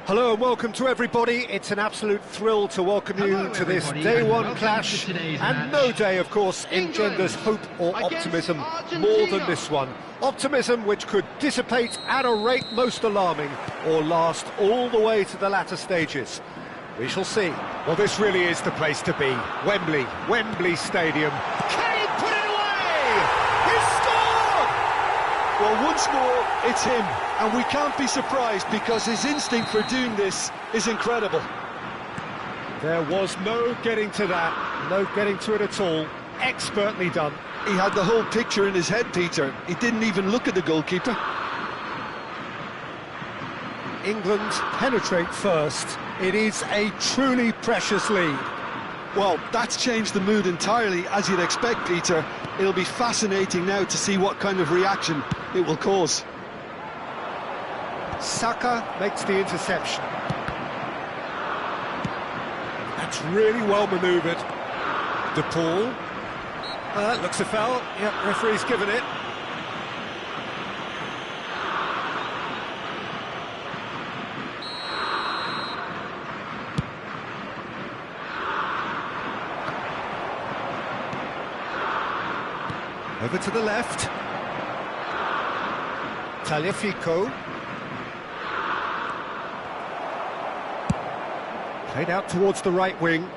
Hello and welcome to everybody. It's an absolute thrill to welcome you to this day one clash, and no day, of course, engenders hope or optimism more than this one. Optimism which could dissipate at a rate most alarming or last all the way to the latter stages. We shall see. Well, this really is the place to be. Wembley Stadium. Kane put it away! He scored! Well, once more, it's him. And we can't be surprised because his instinct for doing this is incredible. There was no getting to that, no getting to it at all. Expertly done. He had the whole picture in his head, Peter. He didn't even look at the goalkeeper. England penetrate first. It is a truly precious lead. Well, that's changed the mood entirely, as you'd expect, Peter. It'll be fascinating now to see what kind of reaction it will cause. Saka makes the interception. That's really well manoeuvred. De Paul. Looks a foul. Yep, referee's given it. Over to the left. Tagliafico. Played out towards the right wing.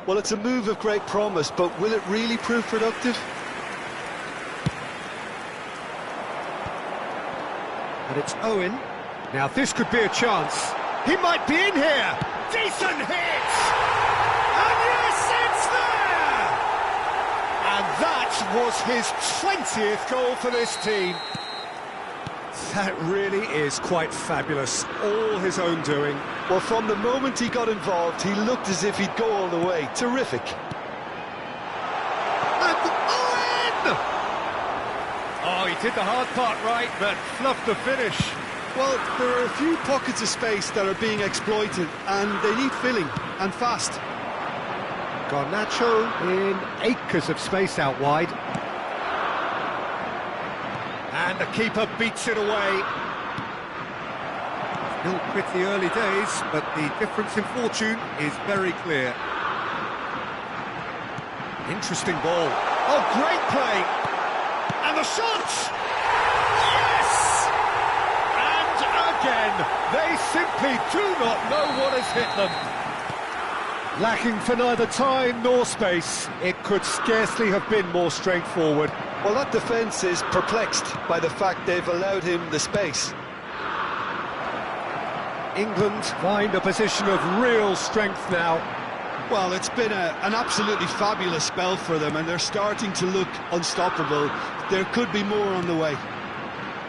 Well, it's a move of great promise, but will it really prove productive? And it's Owen. Now this could be a chance. He might be in here. Decent hit! And yes, it's there! And that was his 20th goal for this team. That really is quite fabulous. All his own doing. Well, from the moment he got involved, he looked as if he'd go all the way. Terrific. And Owen! Oh, he did the hard part right, but fluffed the finish. Well, there are a few pockets of space that are being exploited, and they need filling, and fast. Garnacho in acres of space out wide. And the keeper beats it away. Still pretty early days, but the difference in fortune is very clear. Interesting ball. Oh, great play! And the shot! Yes! And again, they simply do not know what has hit them. Lacking for neither time nor space, it could scarcely have been more straightforward. Well, that defence is perplexed by the fact they've allowed him the space. England find a position of real strength now. Well, it's been an absolutely fabulous spell for them, and they're starting to look unstoppable. There could be more on the way.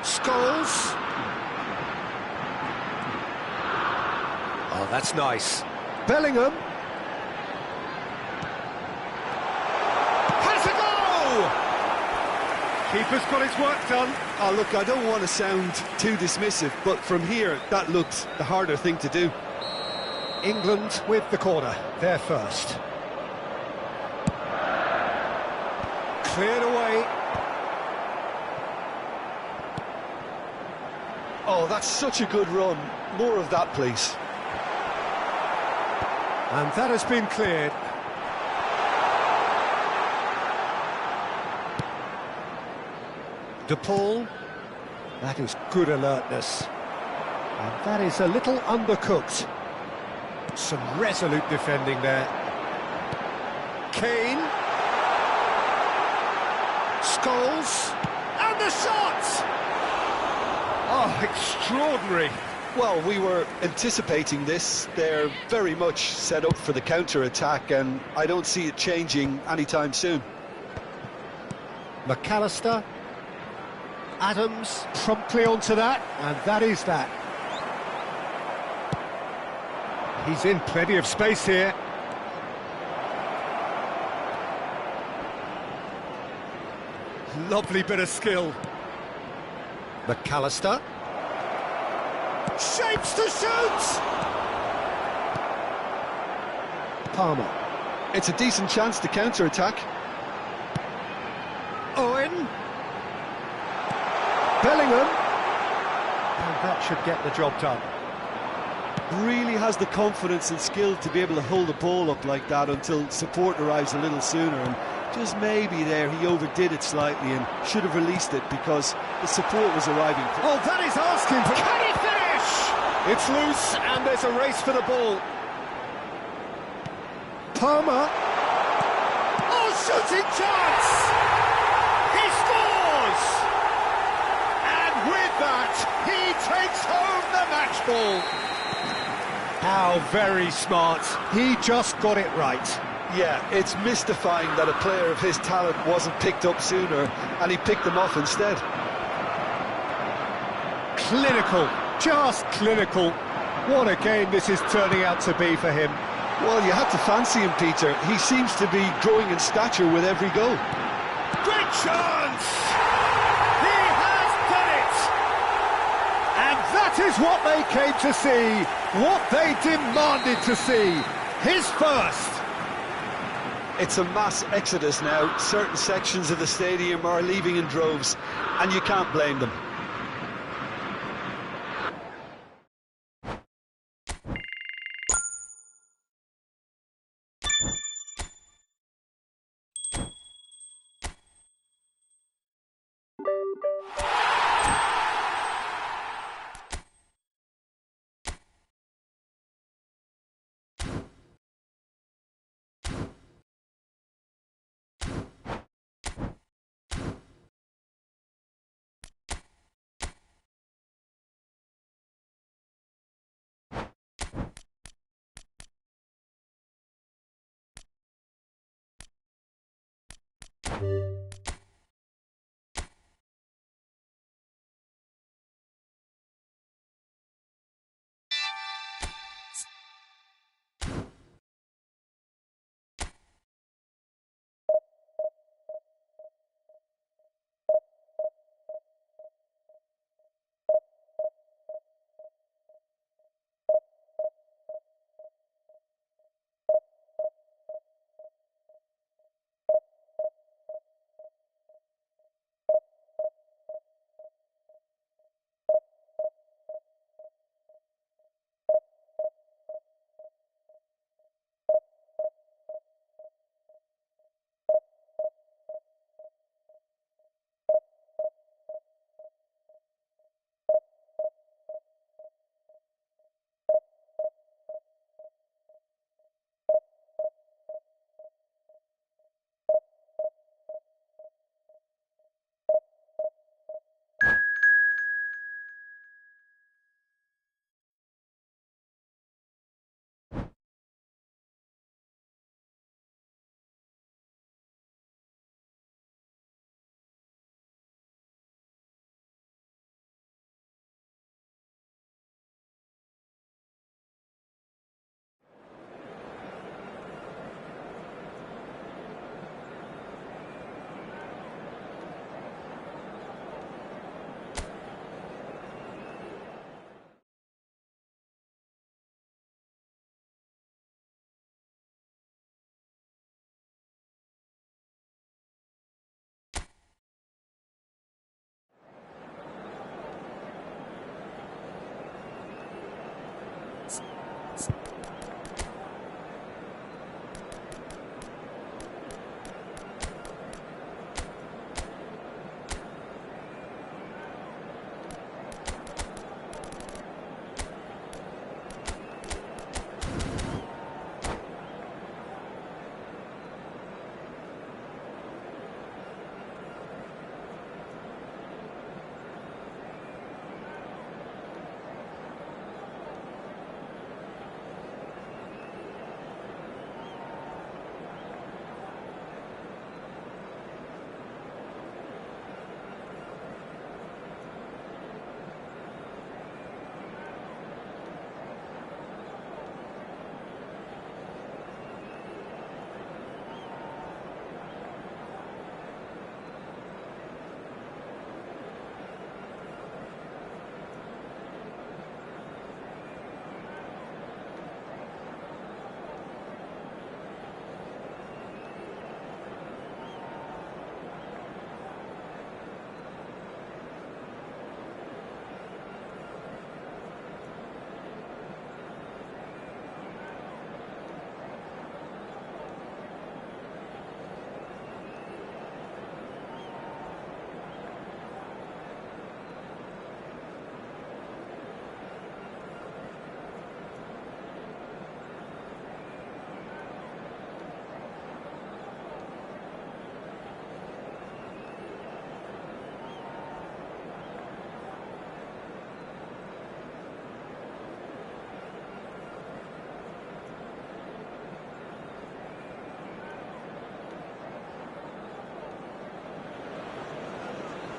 Scholes. Oh, that's nice. Bellingham. Has a goal! Keeper's got his work done. Oh, look, I don't want to sound too dismissive, but from here, that looked the harder thing to do. England with the corner, they're first. Cleared away. Oh, that's such a good run. More of that, please. And that has been cleared. De Paul, that is good alertness. And that is a little undercooked. Some resolute defending there. Kane. Scholes. And the shot! Oh, extraordinary. Well, we were anticipating this. They're very much set up for the counter-attack, and I don't see it changing anytime soon. McAllister. Adams promptly onto that, and that is that. He's in plenty of space here. Lovely bit of skill. McAllister. Shapes to shoot! Palmer. It's a decent chance to counter-attack. Owen. Bellingham. And that should get the job done. Really has the confidence and skill to be able to hold the ball up like that until support arrives a little sooner, and just maybe there he overdid it slightly and should have released it because the support was arriving. Oh, that is asking for... Can he finish? It's loose and there's a race for the ball. Palmer. Oh, shooting chance! He scores! And with that, he takes home the match ball. How very smart. He just got it right. Yeah, it's mystifying that a player of his talent wasn't picked up sooner, and he picked them off instead. Clinical, just clinical. What a game this is turning out to be for him. Well, you have to fancy him, Peter. He seems to be growing in stature with every goal. Great chance! He has done it! And that is what they came to see, what they demanded to see. His first. It's a mass exodus now. Certain sections of the stadium are leaving in droves, and you can't blame them.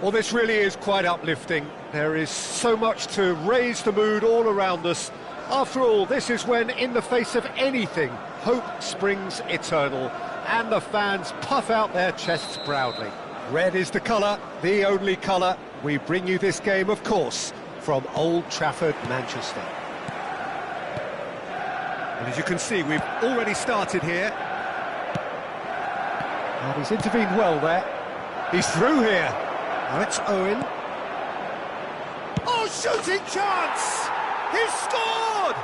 Well, this really is quite uplifting. There is so much to raise the mood all around us. After all, this is when, in the face of anything, hope springs eternal, and the fans puff out their chests proudly. Red is the colour, the only colour. We bring you this game, of course, from Old Trafford, Manchester. And as you can see, we've already started here. And he's intervened well there. He's through here. Now it's Owen. Oh, shooting chance! He's scored!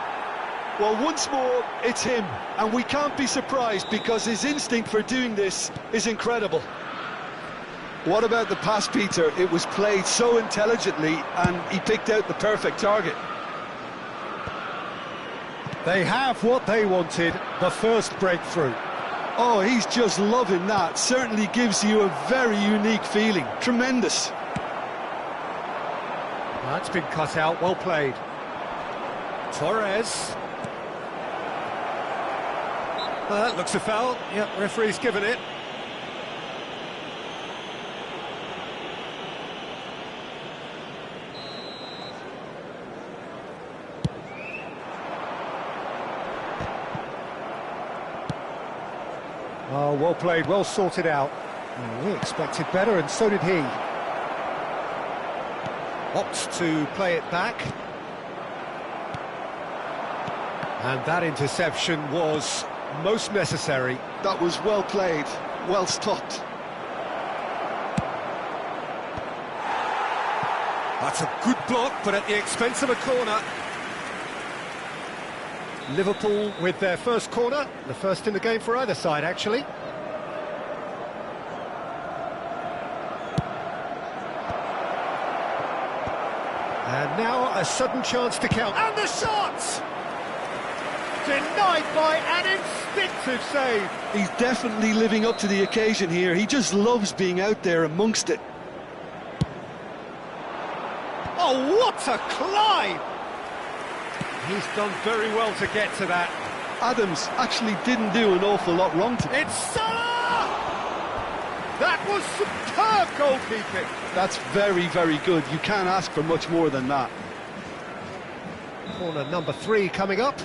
Well, once more, it's him, and we can't be surprised because his instinct for doing this is incredible. What about the pass, Peter? It was played so intelligently, and he picked out the perfect target. They have what they wanted, the first breakthrough. Oh, he's just loving that. Certainly gives you a very unique feeling. Tremendous. That's been cut out, well played. Torres. That looks a foul. Yep, referee's given it. Oh, well played, well sorted out. We expected better, and so did he. Opts to play it back. And that interception was most necessary. That was well played, well stopped. That's a good block, but at the expense of a corner. Liverpool with their first corner, the first in the game for either side, actually. And now a sudden chance to count. And the shot! Denied by an instinctive save. He's definitely living up to the occasion here. He just loves being out there amongst it. Oh, what a climb! He's done very well to get to that. Adams actually didn't do an awful lot wrong to him. It's Salah! That was superb goalkeeping. That's very, very good. You can't ask for much more than that. Corner number 3 coming up.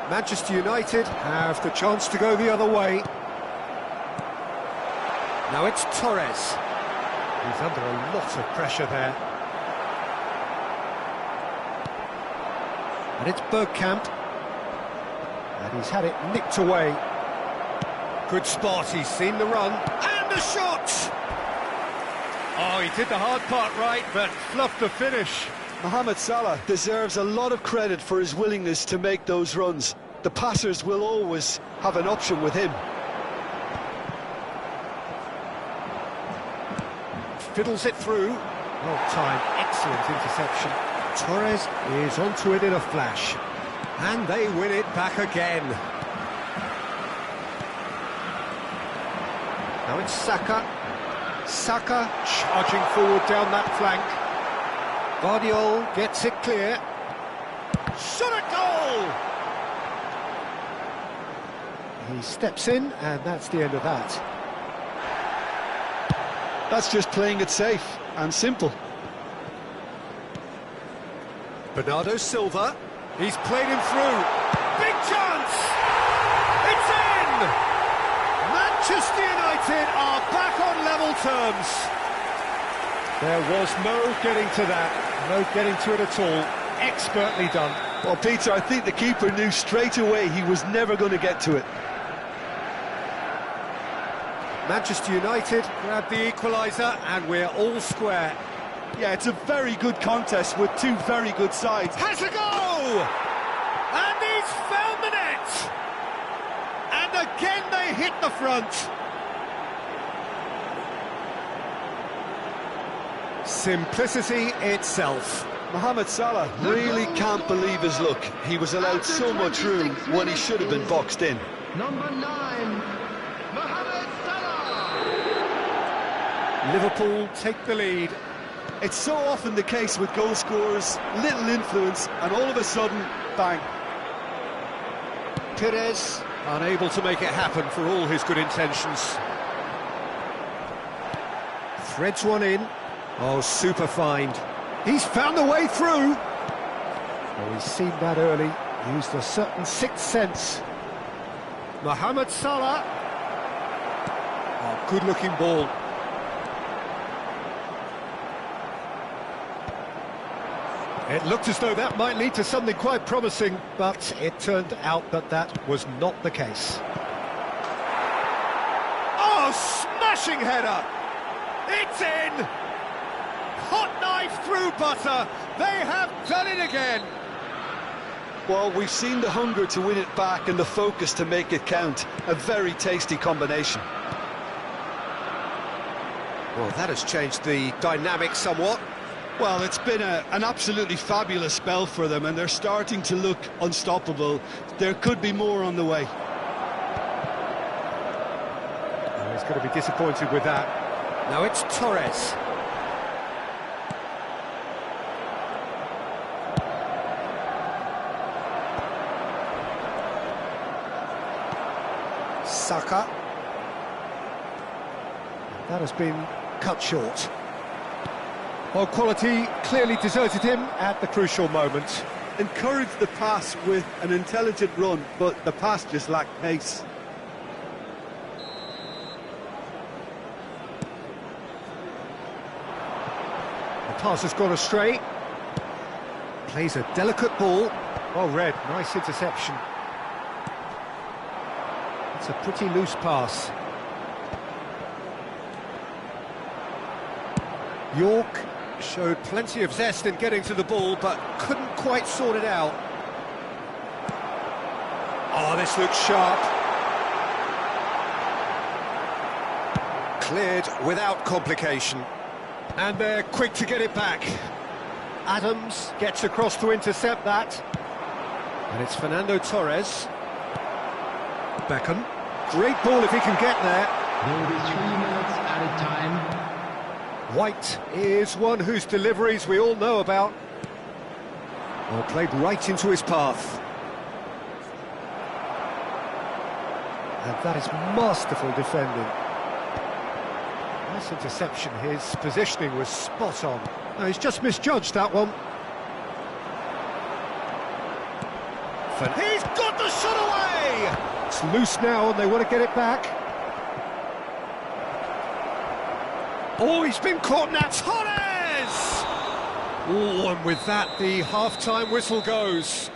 Manchester United have the chance to go the other way. Now it's Torres. He's under a lot of pressure there. And it's Bergkamp. And he's had it nicked away. Good spot, he's seen the run. And the shot! Oh, he did the hard part right, but fluffed the finish. Mohamed Salah deserves a lot of credit for his willingness to make those runs. The passers will always have an option with him. Fiddles it through. Well timed, excellent interception. Torres is onto it in a flash. And they win it back again. Now it's Saka. Saka charging forward down that flank. Guardiola gets it clear. Shot at goal! He steps in, and that's the end of that. That's just playing it safe and simple. Bernardo Silva, he's played him through. Big chance! It's in! Manchester United are back on level terms. There was no getting to that, no getting to it at all. Expertly done. Well, Peter, I think the keeper knew straight away he was never going to get to it. Manchester United grab the equaliser, and we're all square. Yeah, it's a very good contest with two very good sides. Has a go! And he's found the net! And again they hit the front. Simplicity itself. Mohamed Salah really can't believe his luck. He was allowed so much room when he should have been boxed in. Number 9, Mohamed Salah. Liverpool take the lead. It's so often the case with goal scorers, little influence, and all of a sudden, bang. Perez unable to make it happen for all his good intentions. Threads one in. Oh, super find. He's found the way through. Oh, he's seen that early. Used a certain sixth sense. Mohamed Salah. Oh, good-looking ball. It looked as though that might lead to something quite promising, but it turned out that that was not the case. Oh, smashing header! It's in! Hot knife through butter. They have done it again. Well, we've seen the hunger to win it back and the focus to make it count. A very tasty combination. Well, that has changed the dynamic somewhat. Well, it's been an absolutely fabulous spell for them, and they're starting to look unstoppable. There could be more on the way. Oh, he's going to be disappointed with that. Now it's Torres. Saka. That has been cut short. Well, quality clearly deserted him at the crucial moment. Encouraged the pass with an intelligent run, but the pass just lacked pace. The pass has gone astray. Plays a delicate ball. Well read, nice interception. It's a pretty loose pass. York showed plenty of zest in getting to the ball, but couldn't quite sort it out. Oh, this looks sharp. Cleared without complication. And they're quick to get it back. Adams gets across to intercept that. And it's Fernando Torres. Beckham. Great ball if he can get there. There will be 3 minutes added time. White is one whose deliveries we all know about. Well, played right into his path. And that is masterful defending. Nice interception, his positioning was spot on. No, he's just misjudged that one. He's got the shot away! It's loose now and they want to get it back. Oh, he's been caught now. Torres! Oh, and with that, the half-time whistle goes.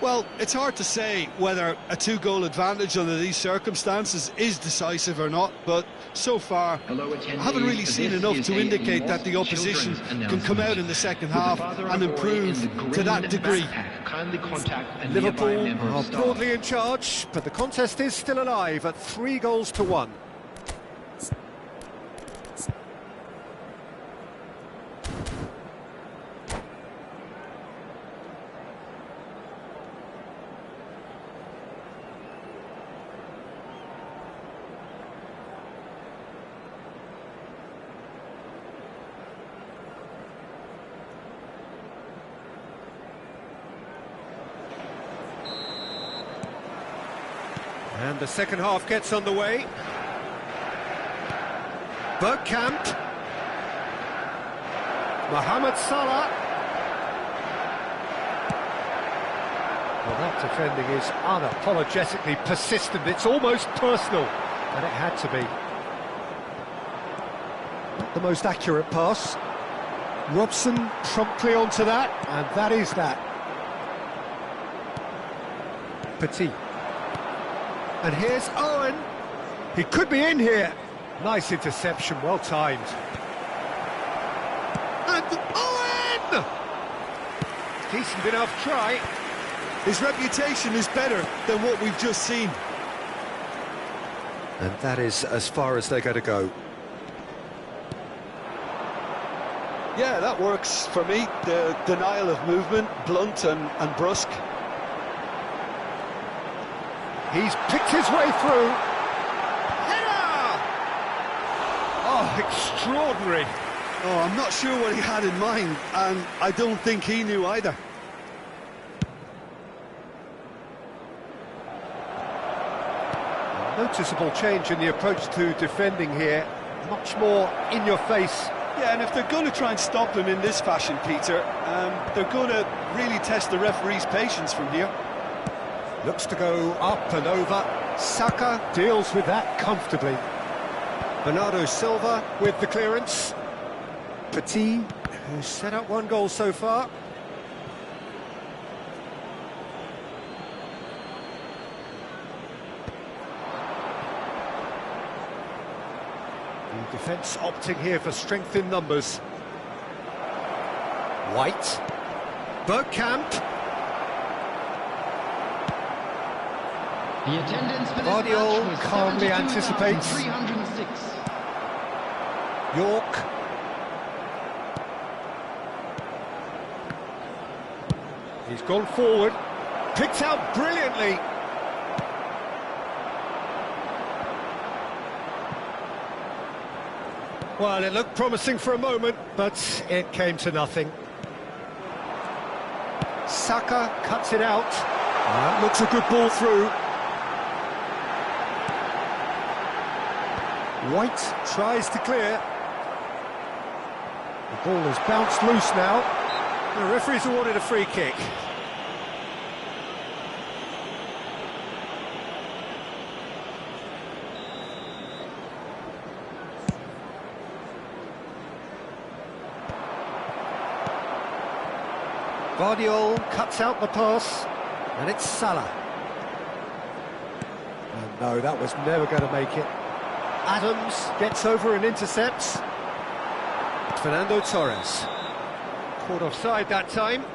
Well, it's hard to say whether a 2-goal advantage under these circumstances is decisive or not, but so far I haven't really seen enough to indicate that the opposition can come out in the second half and improve to that degree. Liverpool are broadly in charge, but the contest is still alive at 3-1. And the second half gets underway. Bergkamp. Mohamed Salah. Well, that defending is unapologetically persistent. It's almost personal, and it had to be. Not the most accurate pass. Robson promptly onto that, and that is that. Petit. And here's Owen. He could be in here. Nice interception, well timed. And Owen! Decent enough try. His reputation is better than what we've just seen. And that is as far as they're going to go. Yeah, that works for me. The denial of movement, blunt and brusque. He's picked his way through. Header! Oh, extraordinary. Oh, I'm not sure what he had in mind, and I don't think he knew either. Noticeable change in the approach to defending here. Much more in your face. Yeah, and if they're going to try and stop him in this fashion, Peter, they're going to really test the referee's patience from here. Looks to go up and over. Saka deals with that comfortably. Bernardo Silva with the clearance. Petit, who's set up 1 goal so far. The defence opting here for strength in numbers. White. Bergkamp. The attendance for this Guardiola match was calmly anticipates. 72,306. York. He's gone forward. Picked out brilliantly. Well, it looked promising for a moment, but it came to nothing. Saka cuts it out. That looks a good ball through. White tries to clear. The ball has bounced loose now. The referee's awarded a free kick. Guardiola cuts out the pass, and it's Salah. And no, that was never going to make it. Adams gets over and intercepts. Fernando Torres. Caught offside that time.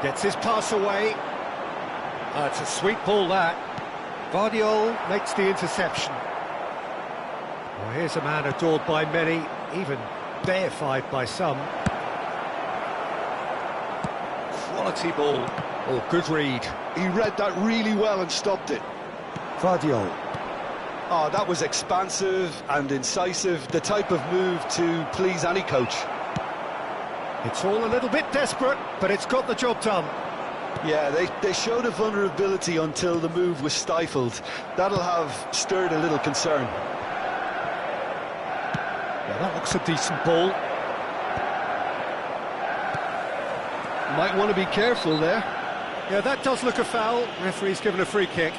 Gets his pass away. It's a sweet ball, that. Guardiola makes the interception. Well, here's a man adored by many, even deified by some. Quality ball. Oh, good read. He read that really well and stopped it. Guardiola. Oh, that was expansive and incisive, the type of move to please any coach. It's all a little bit desperate, but it's got the job done. Yeah, they showed a vulnerability until the move was stifled. That'll have stirred a little concern. Yeah, that looks a decent ball. Might want to be careful there. Yeah, that does look a foul. Referee's given a free kick.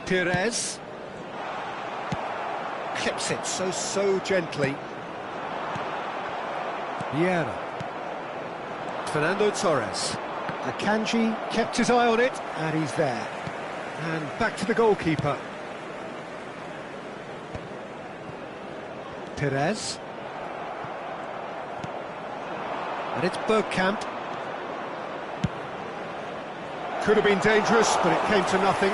Perez clips it so gently. Vieira. Fernando Torres. Akanji kept his eye on it, and he's there. And back to the goalkeeper. Perez. And it's Bergkamp. Could have been dangerous, but it came to nothing.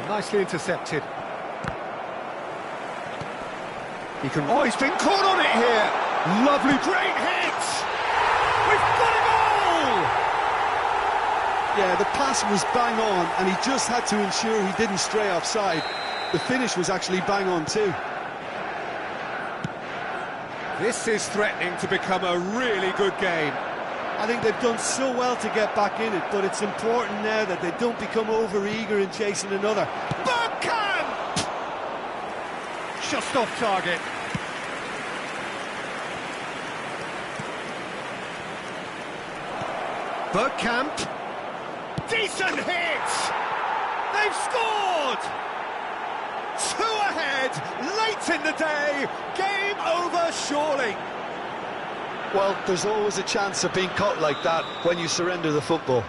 Nicely intercepted. He can. Oh, he's been caught on it here. Lovely, great hit. We've got a goal. Yeah, the pass was bang on, and he just had to ensure he didn't stray offside. The finish was actually bang on too. This is threatening to become a really good game. I think they've done so well to get back in it, but it's important now that they don't become over-eager in chasing another. Bergkamp! Just off target. Bergkamp. Decent hit! They've scored! 2 ahead, late in the day, game over surely. Well, there's always a chance of being caught like that when you surrender the football.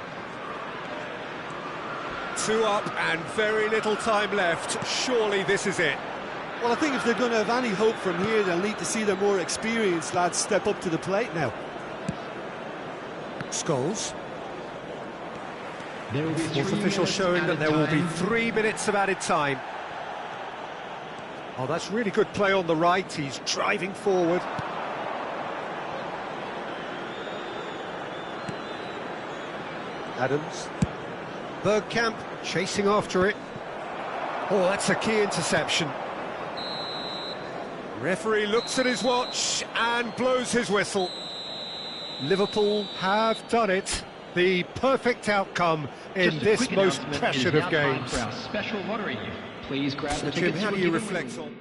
2 up and very little time left. Surely this is it. Well, I think if they're going to have any hope from here, they'll need to see their more experienced lads step up to the plate now. Scholes. There will be Fourth official showing that there will be 3 minutes of added time. Oh, that's really good play on the right. He's driving forward. Adams. Bergkamp chasing after it. Oh, that's a key interception. Referee looks at his watch and blows his whistle. Liverpool have done it. The perfect outcome in this most pressured of games. Special lottery. Please grab the Jim, tickets. how do you reflect on?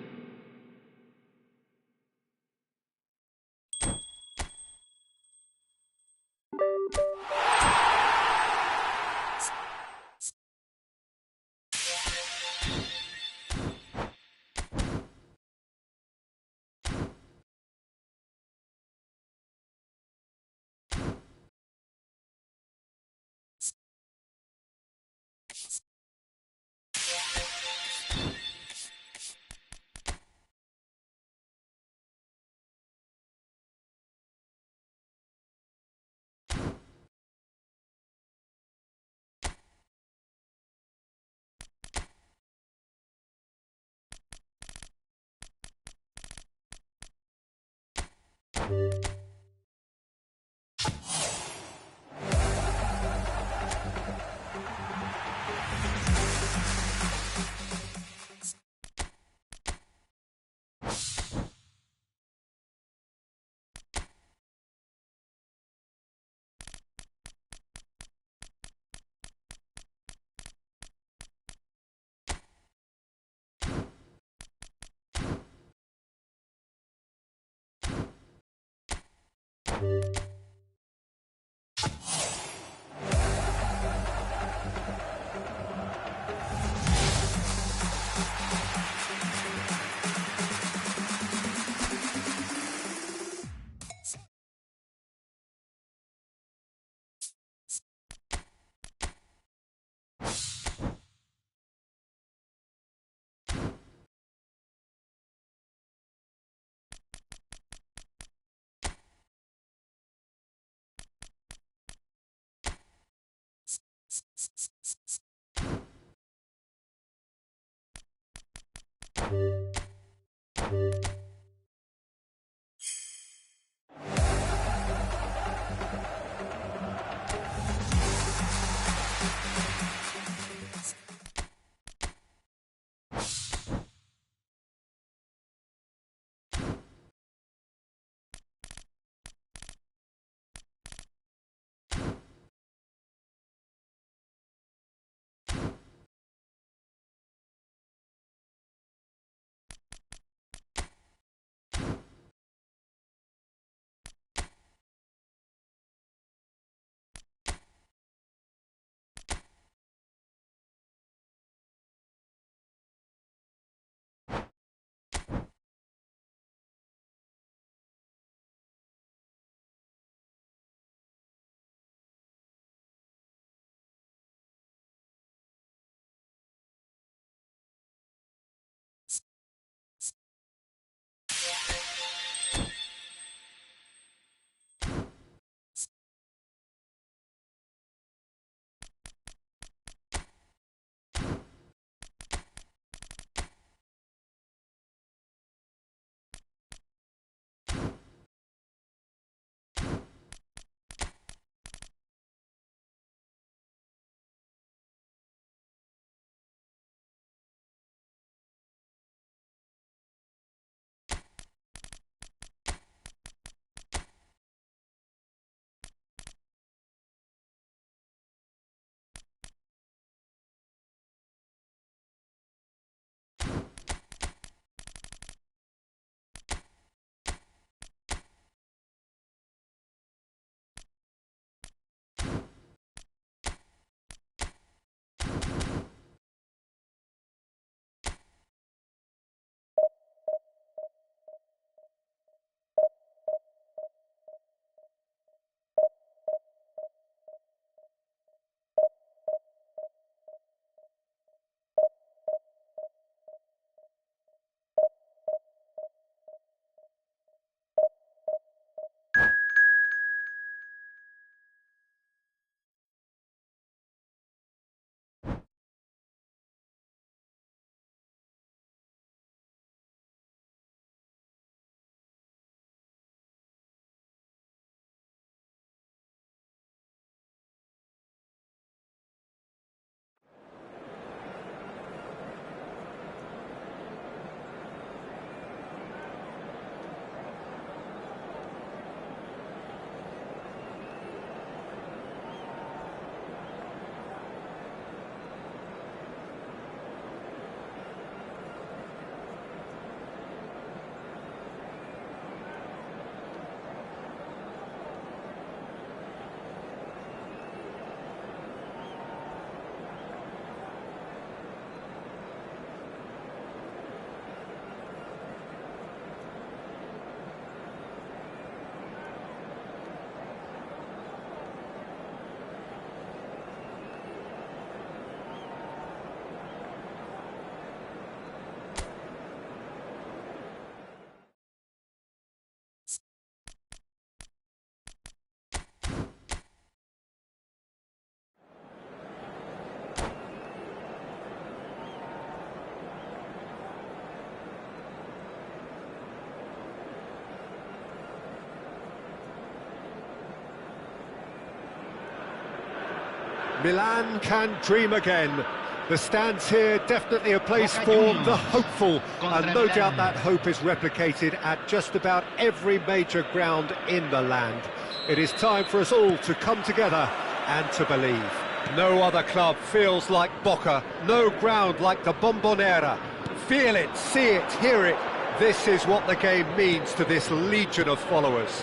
Milan can dream again. The stands here, definitely a place for the hopeful, and no doubt that hope is replicated at just about every major ground in the land. It is time for us all to come together and to believe. No other club feels like Boca, no ground like the Bombonera. Feel it, see it, hear it. This is what the game means to this legion of followers.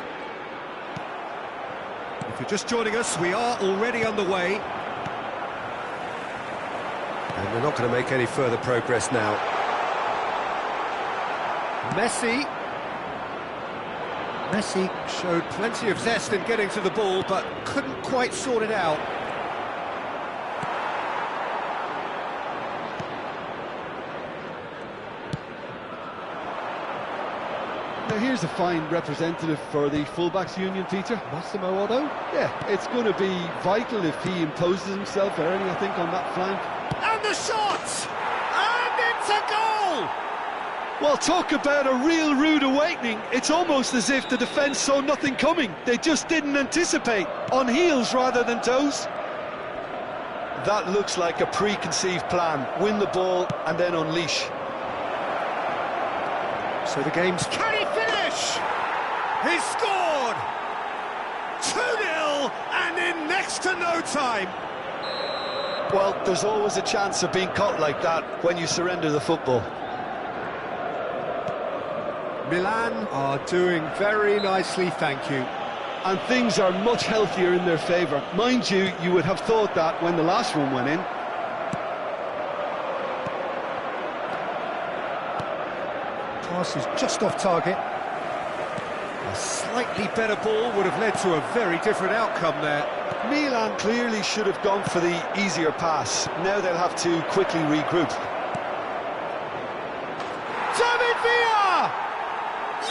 If you're just joining us, we are already underway. And we're not going to make any further progress now. Messi showed plenty of zest in getting to the ball, but couldn't quite sort it out. Now here's a fine representative for the fullbacks union, Peter. Massimo Otto? Yeah, it's going to be vital if he imposes himself early, I think, on that flank. And the shot! And it's a goal! Well, talk about a real rude awakening. It's almost as if the defence saw nothing coming. They just didn't anticipate, on heels rather than toes. That looks like a preconceived plan. Win the ball and then unleash. So the game's... Can he finish? He's scored! 2-0 and in next to no time. Well, there's always a chance of being caught like that when you surrender the football. Milan are doing very nicely, thank you. And things are much healthier in their favour. Mind you, you would have thought that when the last one went in. Pass is just off target. A slightly better ball would have led to a very different outcome there. Milan clearly should have gone for the easier pass. Now they'll have to quickly regroup. David Villa!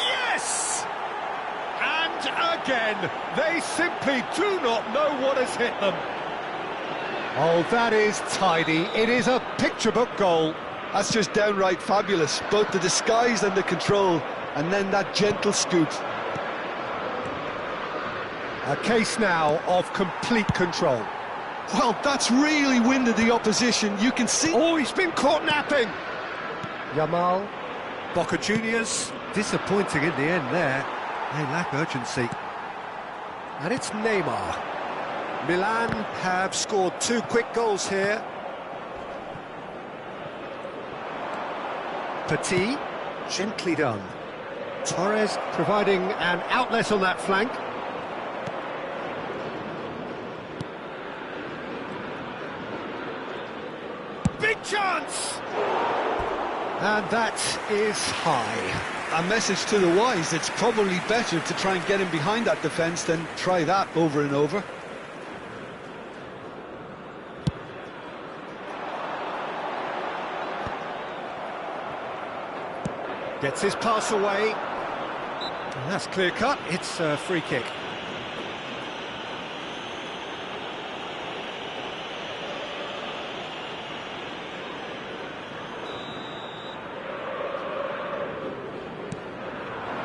Yes! And again, they simply do not know what has hit them. Oh, that is tidy. It is a picture-book goal. That's just downright fabulous. Both the disguise and the control, and then that gentle scoop. A case now of complete control. Well, that's really winded the opposition. You can see... Oh, he's been caught napping! Yamal, Boca Juniors, disappointing in the end there. They lack urgency. And it's Neymar. Milan have scored 2 quick goals here. Petit, gently done. Torres providing an outlet on that flank. Big chance! And that is high. A message to the wise, it's probably better to try and get him behind that defence than try that over and over. Gets his pass away. And that's clear cut, it's a free kick.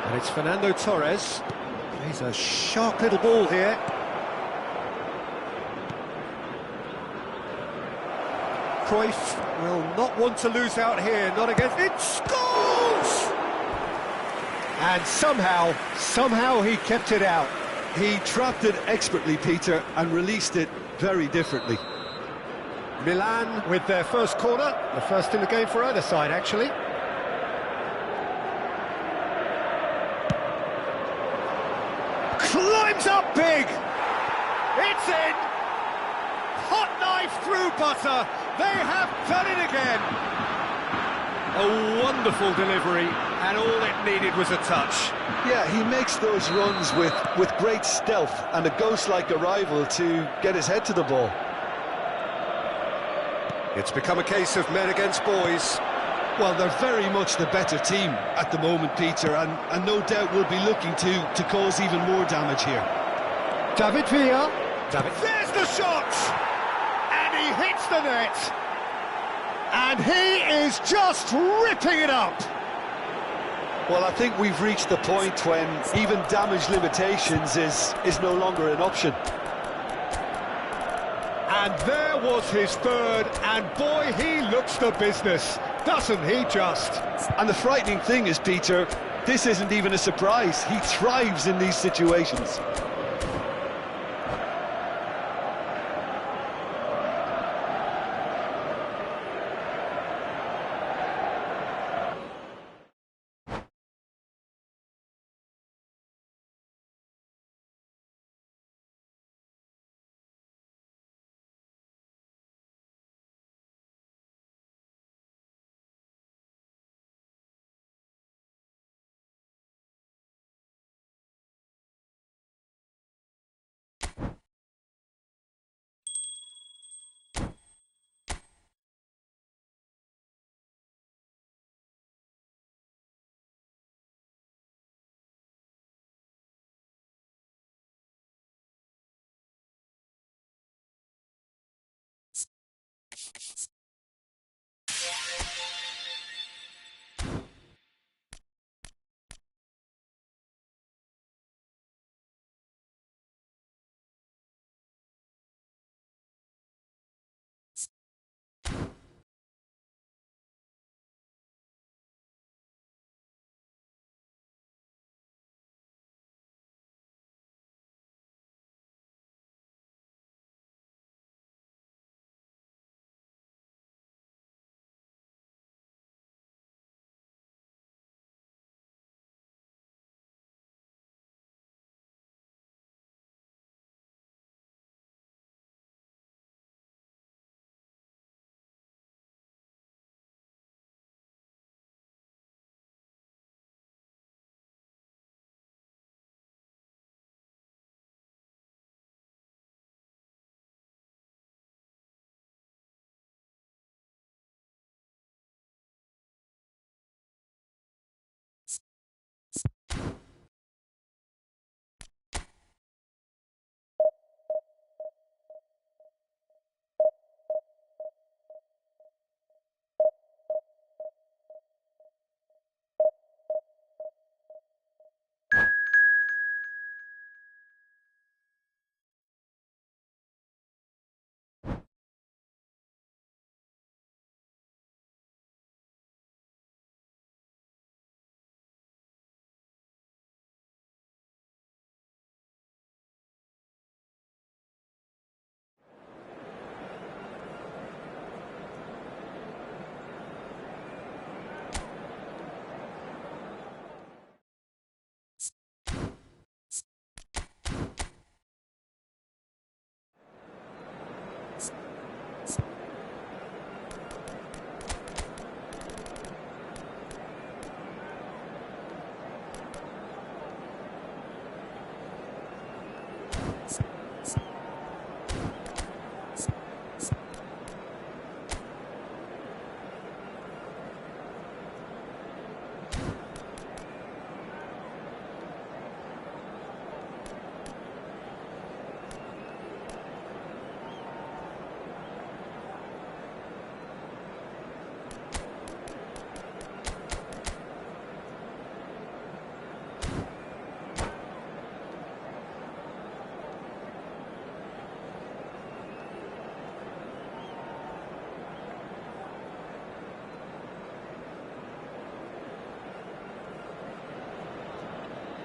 And it's Fernando Torres. He's a sharp little ball here. Cruyff will not want to lose out here, not against... It scores! And somehow he kept it out. He trapped it expertly, Peter, and released it very differently. Milan with their first corner, the first in the game for either side, actually. Climbs up big! It's in! Hot knife through butter! They have done it again! A wonderful delivery, and all it needed was a touch. Yeah, he makes those runs with great stealth and a ghost-like arrival to get his head to the ball. It's become a case of men against boys. Well, they're very much the better team at the moment, Peter, and no doubt will be looking to cause even more damage here. David Villa. There's the shot! And he hits the net. And he is just ripping it up. Well, I think we've reached the point when even damage limitations is no longer an option. And there was his third, and boy, he looks the business, doesn't he just? And the frightening thing is, Peter, this isn't even a surprise. He thrives in these situations.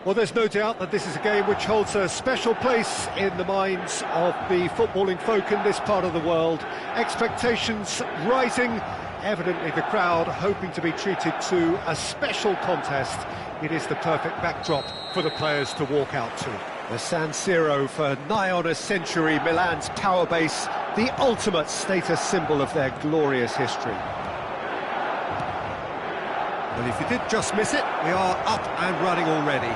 Well, there's no doubt that this is a game which holds a special place in the minds of the footballing folk in this part of the world. Expectations rising, evidently the crowd hoping to be treated to a special contest. It is the perfect backdrop for the players to walk out to. The San Siro, for nigh on a century, Milan's power base, the ultimate status symbol of their glorious history. Well, if you did just miss it, we are up and running already.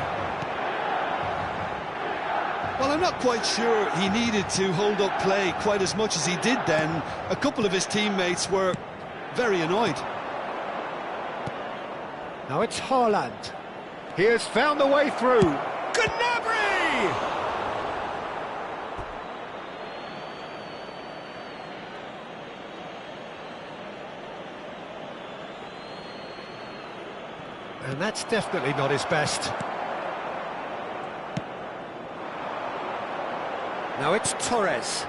Well, I'm not quite sure he needed to hold up play quite as much as he did then. A couple of his teammates were very annoyed. Now it's Haaland. He has found the way through. Gnabry! And that's definitely not his best. Now it's Torres.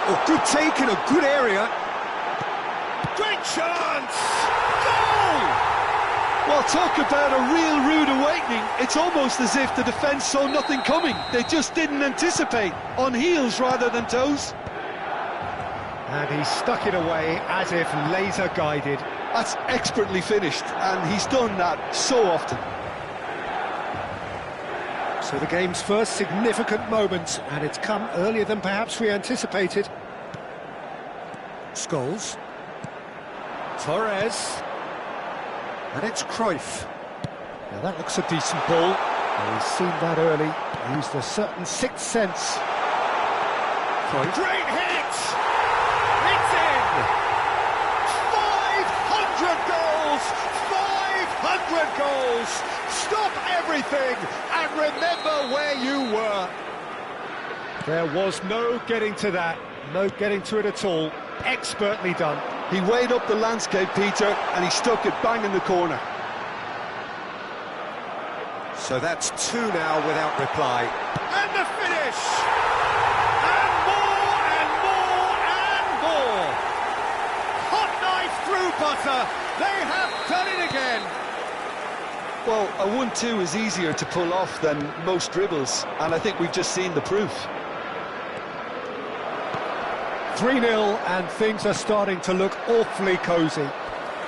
Oh, good take in a good area. Great chance! Goal! Well, talk about a real rude awakening. It's almost as if the defence saw nothing coming. They just didn't anticipate, on heels rather than toes. And he stuck it away as if laser-guided. That's expertly finished, and he's done that so often. So the game's first significant moment, and it's come earlier than perhaps we anticipated. Scholes. Torres. And it's Cruyff. Now that looks a decent ball. And he's seen that early. Used a certain sixth sense. Cruyff. Great hit! It's in! 500 goals! 500 goals! Stop everything and remember where you were. There was no getting to that. No getting to it at all. Expertly done. He weighed up the landscape, Peter, and he stuck it bang in the corner. So that's two now without reply. And the finish! And more and more and more! Hot knife through butter! They have done it again! Well, a 1-2 is easier to pull off than most dribbles, and I think we've just seen the proof. 3-0, and things are starting to look awfully cosy.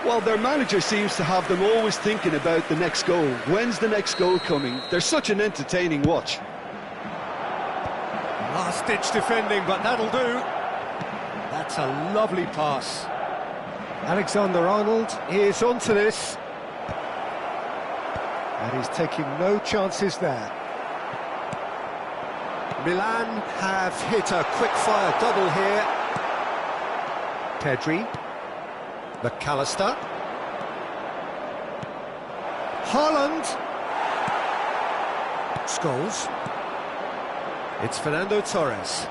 Well, their manager seems to have them always thinking about the next goal. When's the next goal coming? They're such an entertaining watch. Last-ditch defending, but that'll do. That's a lovely pass. Alexander-Arnold is onto this. And he's taking no chances there. Milan have hit a quick-fire double here. Pedri. McAllister. Haaland. Scholes. It's Fernando Torres.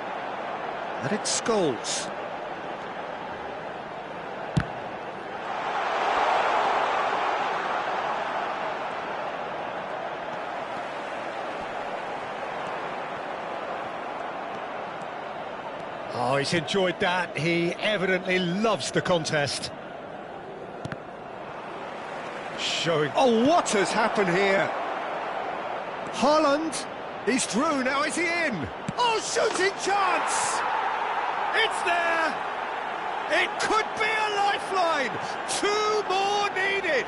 And it's Scholes. Oh, he's enjoyed that. He evidently loves the contest. Showing... Oh, what has happened here? Haaland. He's through, now is he in? Oh, shooting chance! It's there! It could be a lifeline! 2 more needed!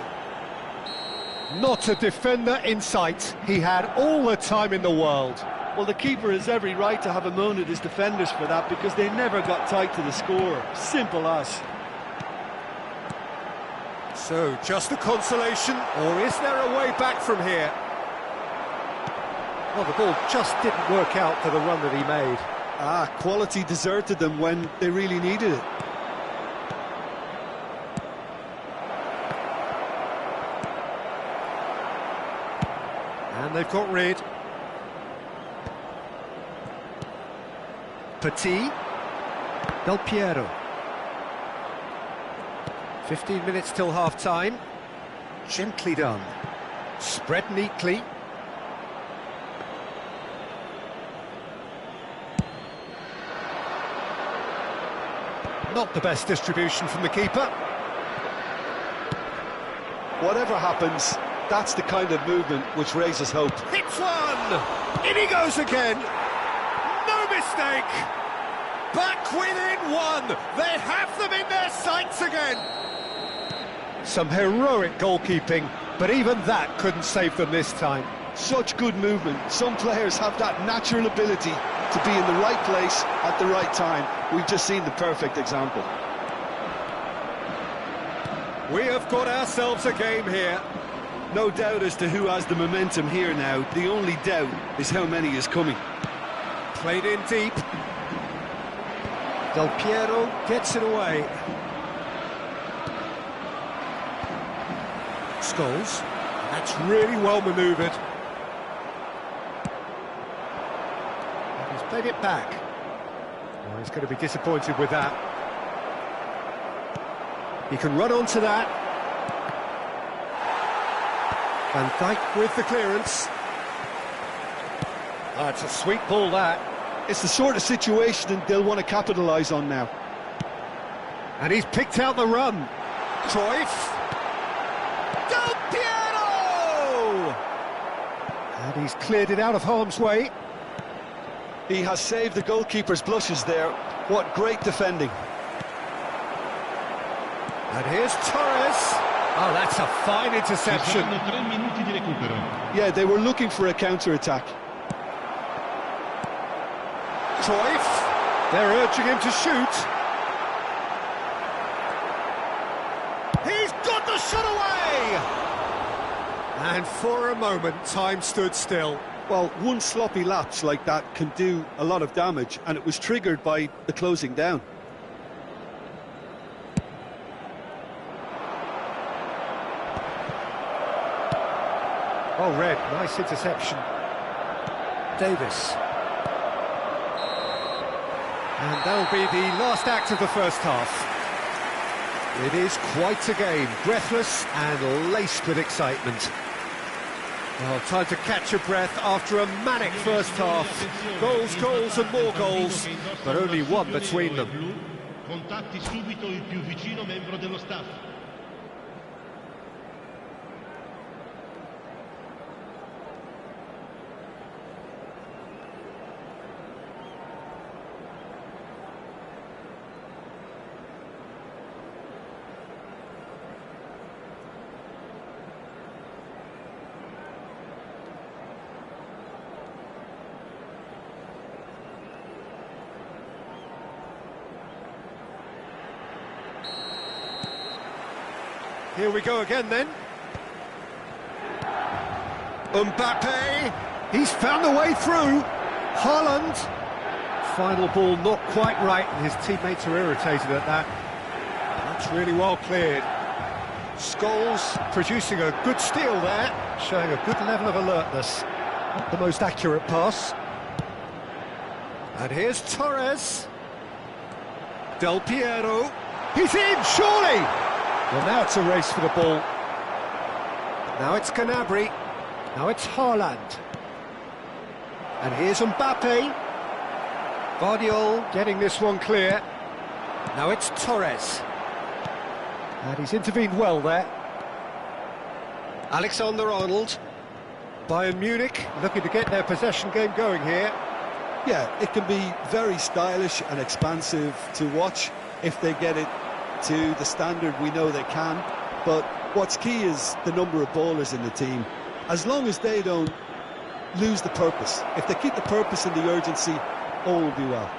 Not a defender in sight. He had all the time in the world. Well, the keeper has every right to have a moan at his defenders for that, because they never got tight to the score. Simple as. So, just a consolation, or is there a way back from here? Well, the ball just didn't work out for the run that he made. Quality deserted them when they really needed it. And they've got rid. Petit. Del Piero. 15 minutes till half-time. Gently done. Spread neatly. Not the best distribution from the keeper. Whatever happens, That's the kind of movement which raises hope. Hits one! In he goes again! No mistake! Back within one! They have them in their sights again! Some heroic goalkeeping, but even that couldn't save them this time. Such good movement. Some players have that natural ability to be in the right place at the right time. We've just seen the perfect example. We have got ourselves a game here. No doubt as to who has the momentum here now. The only doubt is how many is coming. Played in deep. Del Piero gets it away. Scholes. That's really well manoeuvred. He's played it back. Oh, he's going to be disappointed with that. He can run onto that. Van Dijk with the clearance. Oh, it's a sweet ball, that. It's the sort of situation they'll want to capitalise on now. And he's picked out the run. Cruyff. Del Piero! And he's cleared it out of harm's way. He has saved the goalkeeper's blushes there. What great defending. And here's Torres. Oh, that's a fine interception. Yeah, they were looking for a counter-attack. Cruyff. They're urging him to shoot. He's got the shot away! And for a moment, time stood still. Well, one sloppy lapse like that can do a lot of damage, and it was triggered by the closing down. Oh, Red, nice interception. Davis. And that'll be the last act of the first half. It is quite a game, breathless and laced with excitement. Well, time to catch your breath after a manic first half. Goals, goals and more goals, but only one between them. Contatti subito il più vicino membro dello staff. Here we go again then. Mbappe, he's found the way through. Haaland. Final ball not quite right, and his teammates are irritated at that. That's really well cleared. Scholes producing a good steal there, showing a good level of alertness. Not the most accurate pass. And here's Torres. Del Piero. He's in, surely! Well, now it's a race for the ball. Now it's Gnabry. Now it's Haaland. And here's Mbappe. Guardiola getting this one clear. Now it's Torres. And he's intervened well there. Alexander-Arnold. Bayern Munich looking to get their possession game going here. Yeah, it can be very stylish and expansive to watch if they get it to the standard we know they can, but what's key is the number of ballers in the team. As long as they don't lose the purpose, if they keep the purpose and the urgency, all will be well.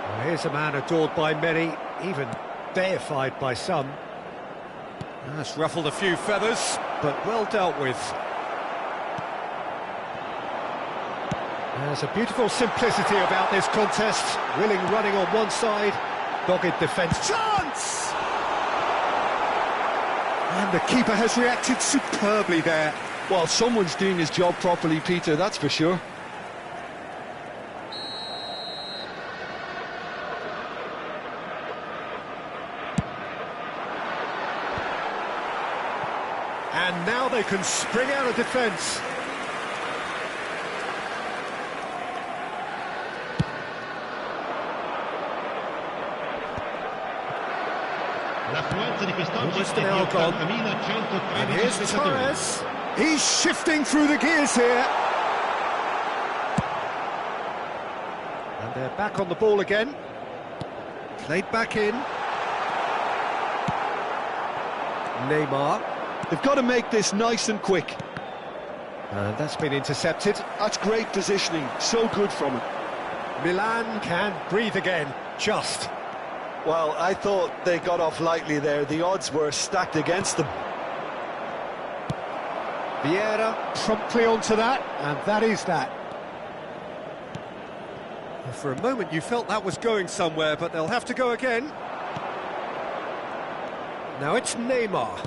Well, here's a man adored by many, even deified by some. That's ruffled a few feathers, but well dealt with. There's a beautiful simplicity about this contest. Willing running on one side, dogged defence. Chance! And the keeper has reacted superbly there. Well, someone's doing his job properly, Peter, that's for sure. And now they can spring out of defence. La piazza di quest'oggi Almost è an di hour gone. 80.113 And here's spettatori. Torres. He's shifting through the gears here. And they're back on the ball again. Played back in. Neymar. They've got to make this nice and quick. And that's been intercepted. That's great positioning, so good from him. Milan can breathe again, just. Well, I thought they got off lightly there. The odds were stacked against them. Vieira promptly onto that, and that is that. For a moment you felt that was going somewhere, but they'll have to go again. Now it's Neymar.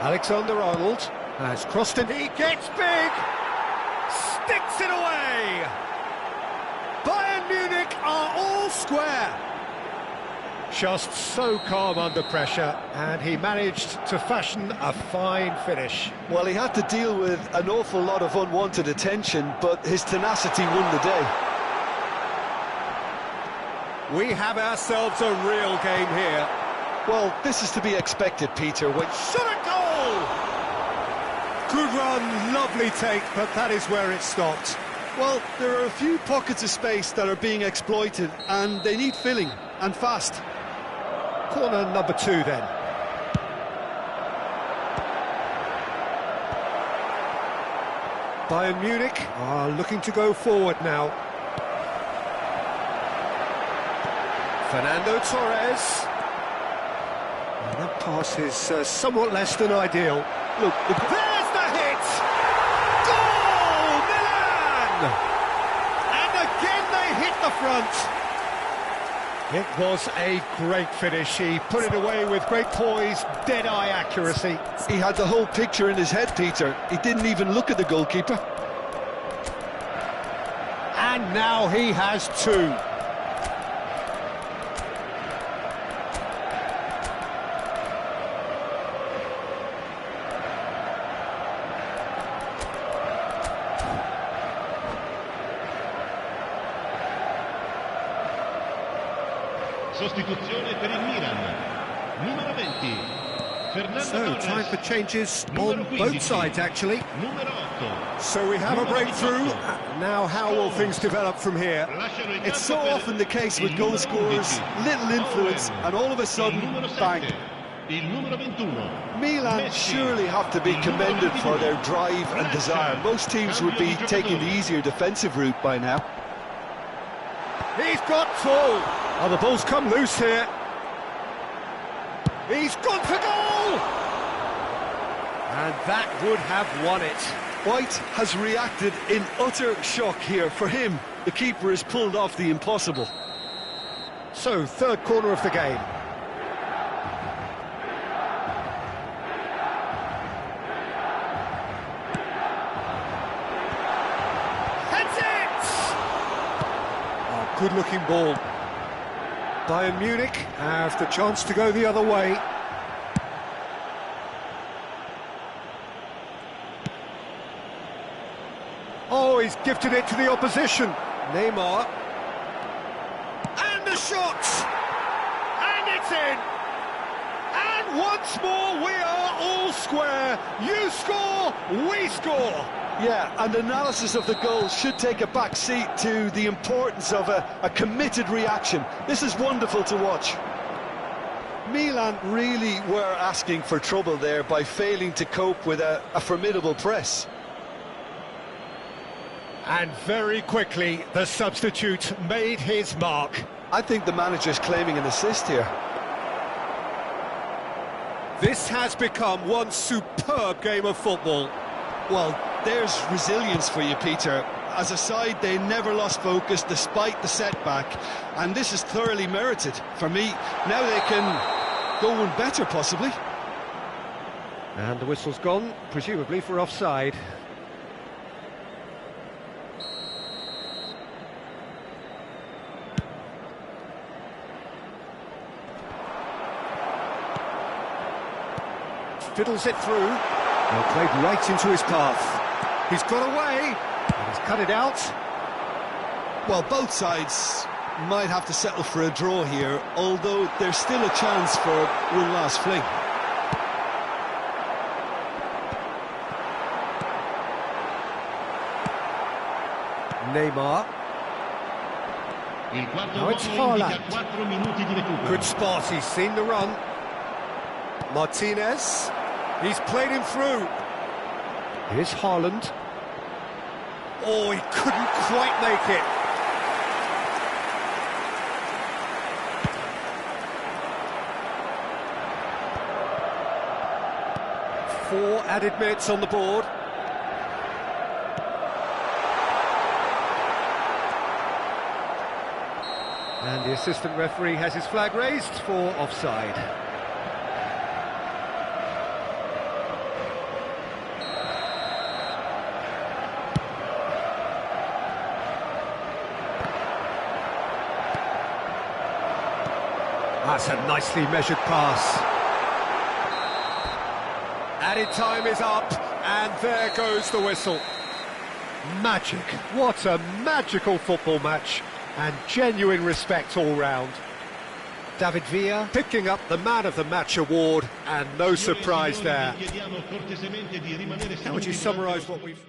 Alexander-Arnold has crossed and he gets big! Sticks it away! Bayern Munich are all square! Just so calm under pressure, and he managed to fashion a fine finish. Well, he had to deal with an awful lot of unwanted attention, but his tenacity won the day. We have ourselves a real game here. Well, this is to be expected, Peter. When Shot a goal! Good run, lovely take, but that is where it stopped. Well, there are a few pockets of space that are being exploited, and they need filling, and fast. Corner number 2 then. Bayern Munich are looking to go forward now. Fernando Torres. And that pass is somewhat less than ideal. Look, there's the hit! Goal, Milan! And again they hit the front. It was a great finish. He put it away with great poise, dead-eye accuracy. He had the whole picture in his head, Peter. He didn't even look at the goalkeeper. And now he has 2. Sostituzione per il Milan. Numero 20. Fernando So, Torres. time for changes Numero on 15. both sides, actually. Numero 8. So we have a Numero breakthrough. 18. Now, how will things develop from here? Lasciano in It's so campo per often the case with il goal numero scorers, 11. little influence, Owen. and all of a Il sudden, numero 7. bang. Il numero 21. Milan Messi. surely have to be Il numero commended for 22. their drive and desire. Most teams would be taking the easier defensive route by now. He's got full. Oh, the ball's come loose here. He's gone for goal! And that would have won it. White has reacted in utter shock here. For him, the keeper has pulled off the impossible. So, third corner of the game. Heads it! Oh, good-looking ball. Bayern Munich have the chance to go the other way. Oh, he's gifted it to the opposition. Neymar. And the shot! And it's in! And once more we are all square. You score, we score. Yeah, and analysis of the goal should take a back seat to the importance of a committed reaction. This is wonderful to watch. Milan really were asking for trouble there by failing to cope with a formidable press. And very quickly, the substitute made his mark. I think the manager's claiming an assist here. This has become one superb game of football. Well, there's resilience for you, Peter. As a side, they never lost focus despite the setback, and this is thoroughly merited. For me, now they can go one better, possibly. And the whistle's gone, presumably for offside. Fiddles it through. Well, played right into his path. He's got away, and he's cut it out. Well, both sides might have to settle for a draw here, although there's still a chance for one last fling. Neymar. Now it's Haaland. Good spot, he's seen the run. Martinez. He's played him through. Here's Haaland. Oh, he couldn't quite make it. Four added minutes on the board. And the assistant referee has his flag raised for offside. That's a nicely measured pass. Added time is up, and there goes the whistle. Magic. What a magical football match, and genuine respect all round. David Villa picking up the Man of the Match award, and no surprise there. How would you summarise what we've...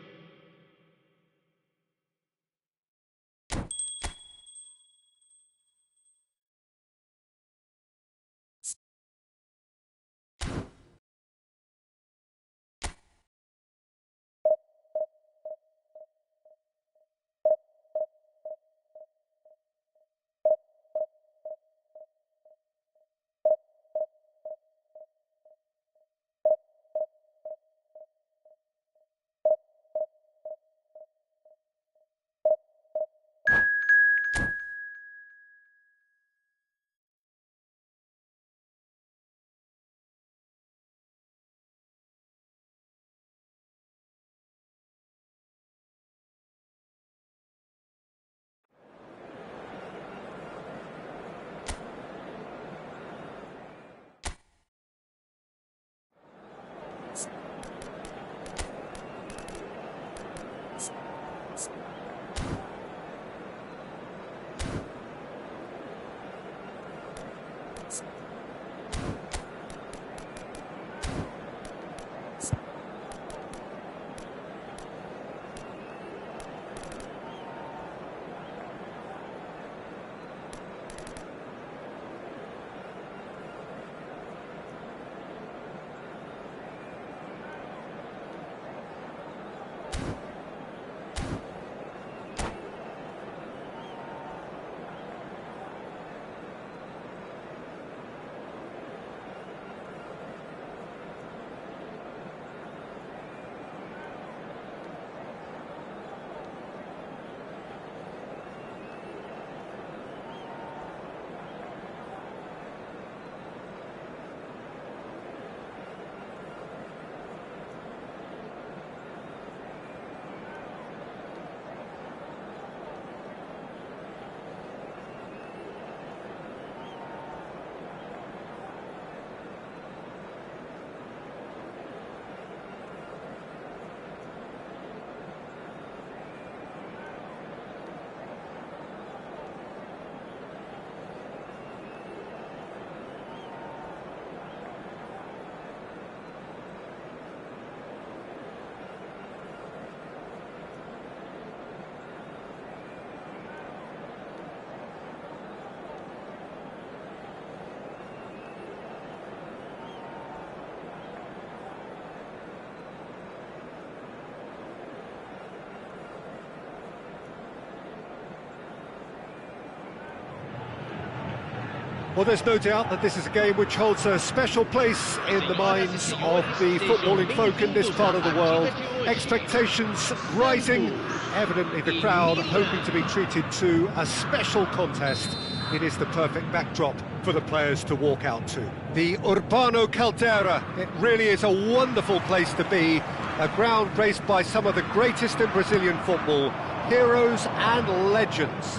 Well, there's no doubt that this is a game which holds a special place in the minds of the footballing folk in this part of the world. Expectations rising, evidently the crowd hoping to be treated to a special contest. It is the perfect backdrop for the players to walk out to. The Urbano Caldera, it really is a wonderful place to be, a ground graced by some of the greatest in Brazilian football, heroes and legends.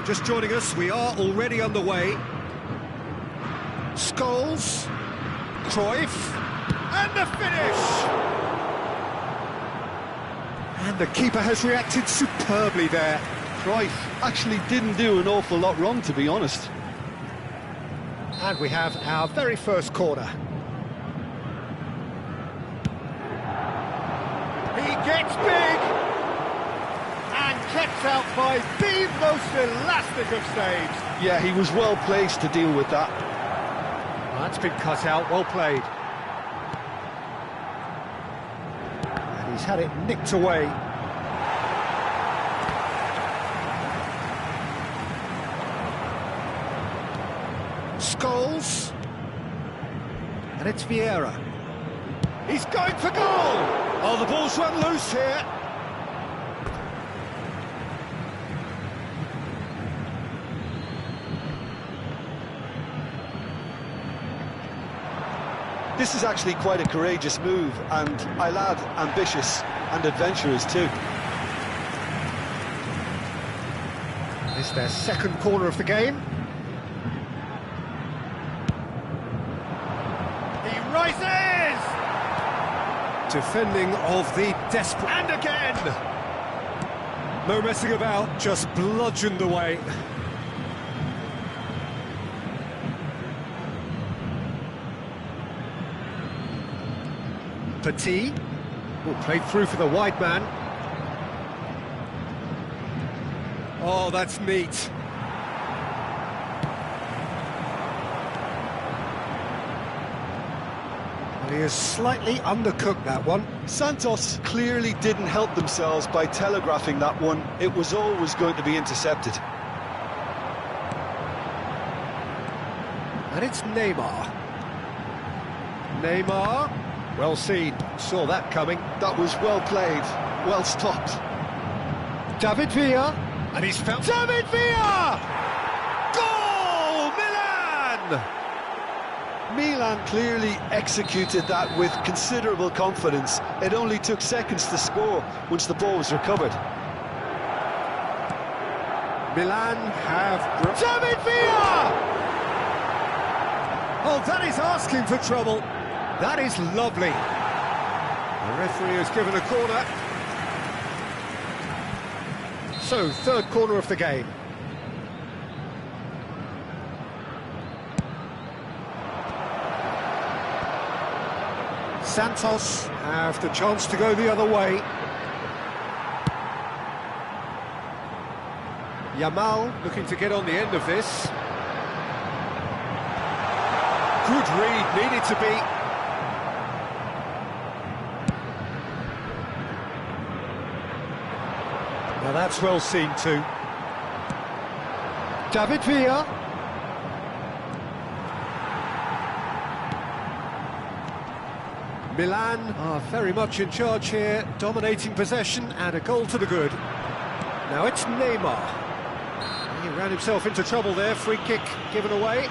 Just joining us, we are already underway. Scholes, Cruyff, and the finish! And the keeper has reacted superbly there. Cruyff actually didn't do an awful lot wrong, to be honest. And we have our very first corner. He gets big and kept out by the most elastic of saves. Yeah, he was well placed to deal with that. That's been cut out, well played. And he's had it nicked away. Scholes. And it's Vieira. He's going for goal! Oh, the ball's run loose here. This is actually quite a courageous move, and I'll add ambitious and adventurous too. It's their second corner of the game. He rises! Defending of the desperate... And again! No messing about, just bludgeoned away. Petit, played through for the wide man. Oh, that's neat. And he has slightly undercooked that one. Santos clearly didn't help themselves by telegraphing that one. It was always going to be intercepted. And it's Neymar. Neymar. Well seen, saw that coming. That was well played, well stopped. David Villa, and he's found... David Villa! Goal! Milan! Milan clearly executed that with considerable confidence. It only took seconds to score once the ball was recovered. Milan have... David Villa! Oh, that is asking for trouble. That is lovely. The referee has given a corner. So, third corner of the game. Santos have the chance to go the other way. Yamal looking to get on the end of this. Good read, needed to be. Now that's well seen too. David Villa. Milan are very much in charge here, dominating possession and a goal to the good. Now it's Neymar. He ran himself into trouble there, free kick given away.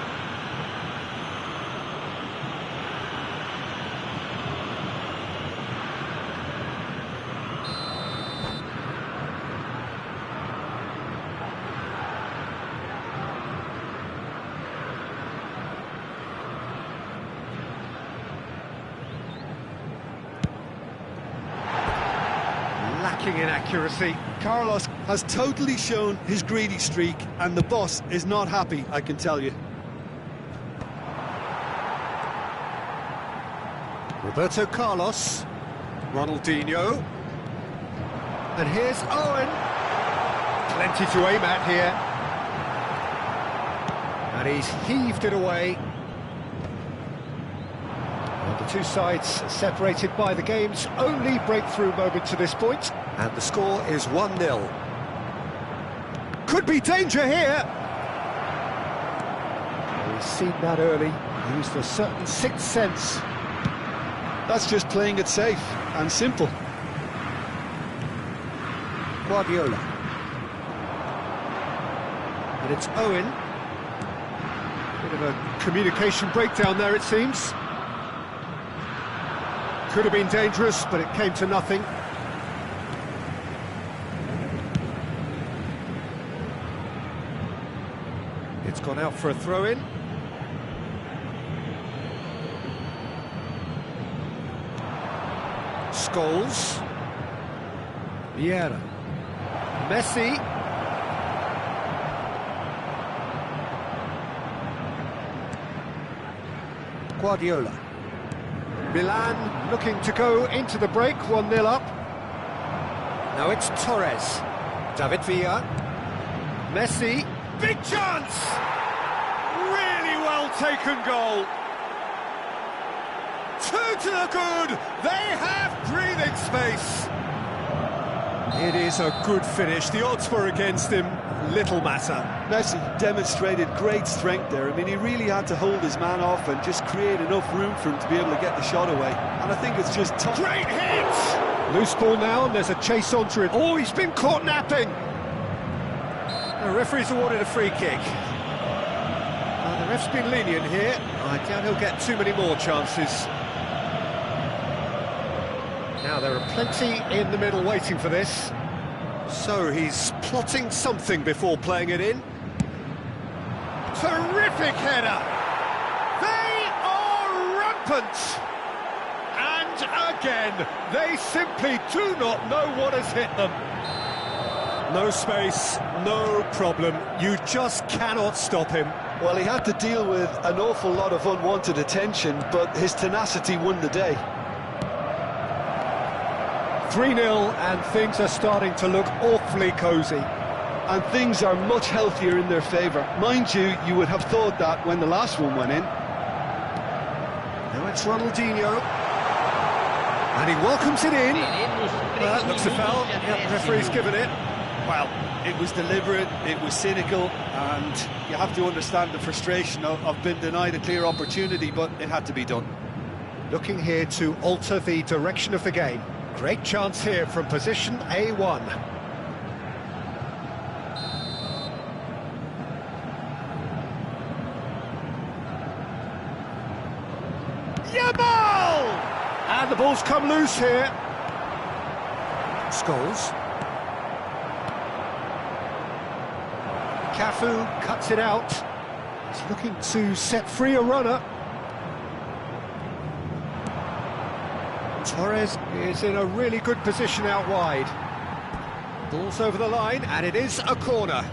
Lacking in accuracy. Carlos has totally shown his greedy streak, and the boss is not happy, I can tell you. Roberto Carlos, Ronaldinho, and here's Owen. Plenty to aim at here. And he's heaved it away. The two sides separated by the game's only breakthrough moment to this point, and the score is 1-0. Could be danger here. He's seen that early, used a certain sixth sense. That's just playing it safe and simple. Guardiola. And it's Owen. Bit of a communication breakdown there, it seems. Could have been dangerous, but it came to nothing. It's gone out for a throw-in. Scholes. Vieira. Messi. Guardiola. Milan looking to go into the break, 1-0 up. Now it's Torres. David Villa. Messi. Big chance! Really well taken goal. 2 to the good. They have breathing space. It is a good finish. The odds were against him. Little matter. Messi demonstrated great strength there. I mean, he really had to hold his man off and just create enough room for him to be able to get the shot away. And I think it's just tough. Great hit! Loose ball now, and there's a chase onto it. Oh, he's been caught napping. The referee's awarded a free kick. The ref's been lenient here. I doubt he'll get too many more chances. Now, there are plenty in the middle waiting for this. So he's plotting something before playing it in. Terrific header! They are rampant! And again, they simply do not know what has hit them. No space, no problem. You just cannot stop him. Well, he had to deal with an awful lot of unwanted attention, but his tenacity won the day. 3-0, and things are starting to look awfully cosy. And things are much healthier in their favour. Mind you, you would have thought that when the last one went in. Now it's Ronaldinho. And he welcomes it in. Well, that looks a foul. Yep, the referee's given it. Well, it was deliberate, it was cynical, and you have to understand the frustration of being denied a clear opportunity, but it had to be done. Looking here to alter the direction of the game. Great chance here from position A1. Yamal! And the ball's come loose here. Scholes. Cafu cuts it out. He's looking to set free a runner. Torres is in a really good position out wide. Ball's over the line, and it is a corner.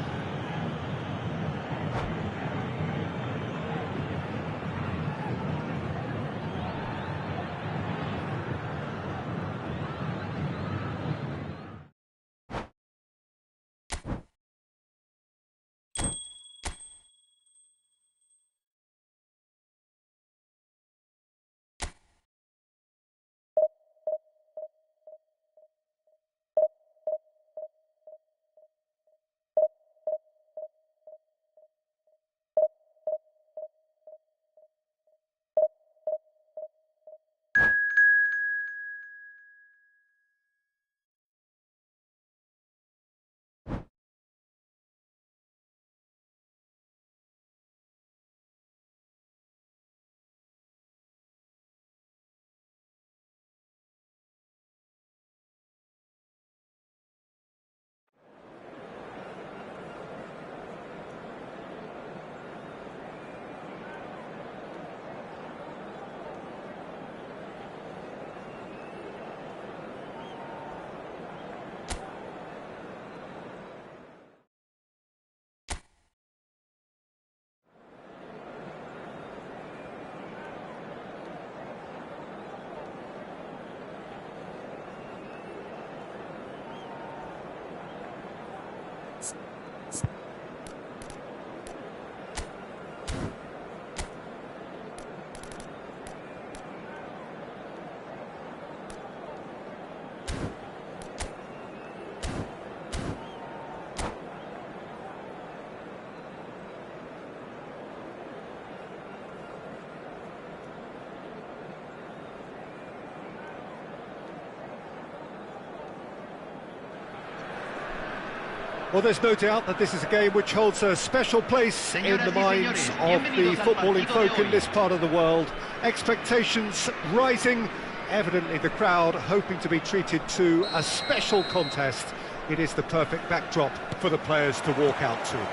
Well, there's no doubt that this is a game which holds a special place in the minds of the footballing folk in this part of the world. Expectations rising, evidently the crowd hoping to be treated to a special contest. It is the perfect backdrop for the players to walk out to.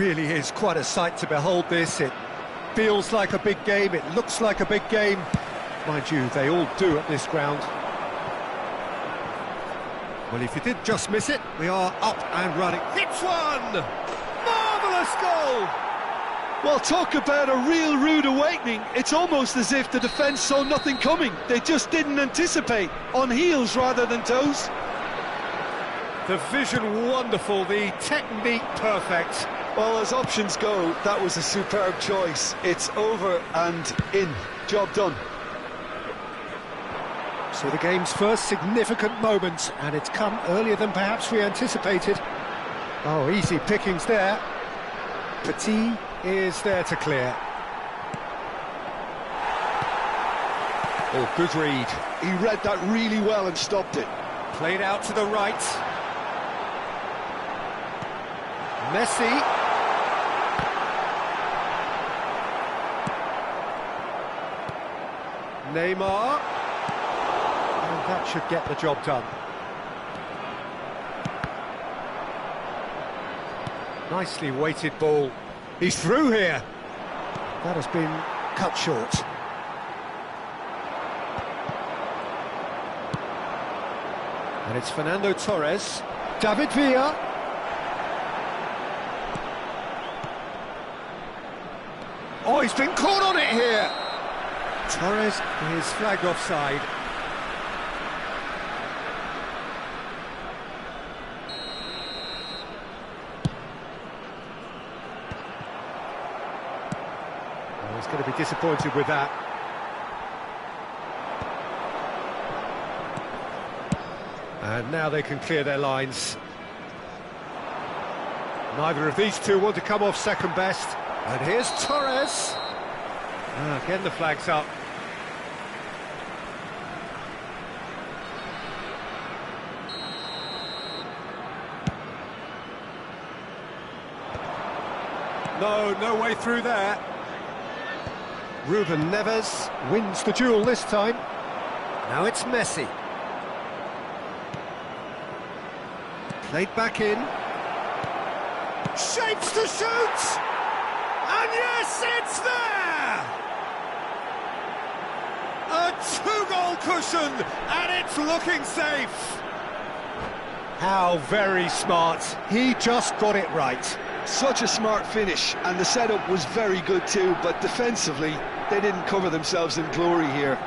Really is quite a sight to behold this. It feels like a big game, it looks like a big game. Mind you, they all do at this ground. Well, if you did just miss it, we are up and running. Hits one! Marvellous goal! Well, talk about a real rude awakening. It's almost as if the defence saw nothing coming. They just didn't anticipate, on heels rather than toes. The vision wonderful, the technique perfect. Well, as options go, that was a superb choice. It's over and in. Job done. So the game's first significant moment, and it's come earlier than perhaps we anticipated. Oh, easy pickings there. Petit is there to clear. Oh, good read. He read that really well and stopped it. Played out to the right. Messi. Neymar. And that should get the job done. Nicely weighted ball. He's through here. That has been cut short. And it's Fernando Torres. David Villa. Oh, he's been caught on it here. Torres is flagged offside. Oh, he's going to be disappointed with that. And now they can clear their lines. Neither of these two want to come off second best. And here's Torres. Again, the flag's up. No way through there. Ruben Neves wins the duel this time. Now it's Messi. Played back in. Shapes to shoot! And yes, it's there! A two-goal cushion, and it's looking safe. How very smart. He just got it right. Such a smart finish, and the setup was very good too, but defensively, they didn't cover themselves in glory here.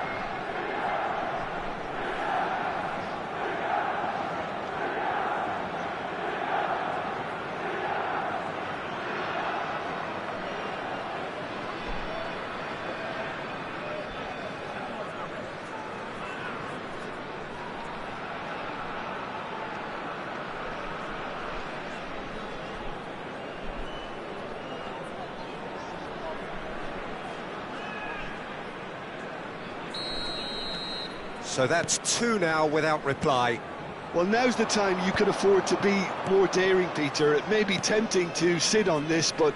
So that's two now without reply. Well, now's the time you can afford to be more daring, Peter. It may be tempting to sit on this, but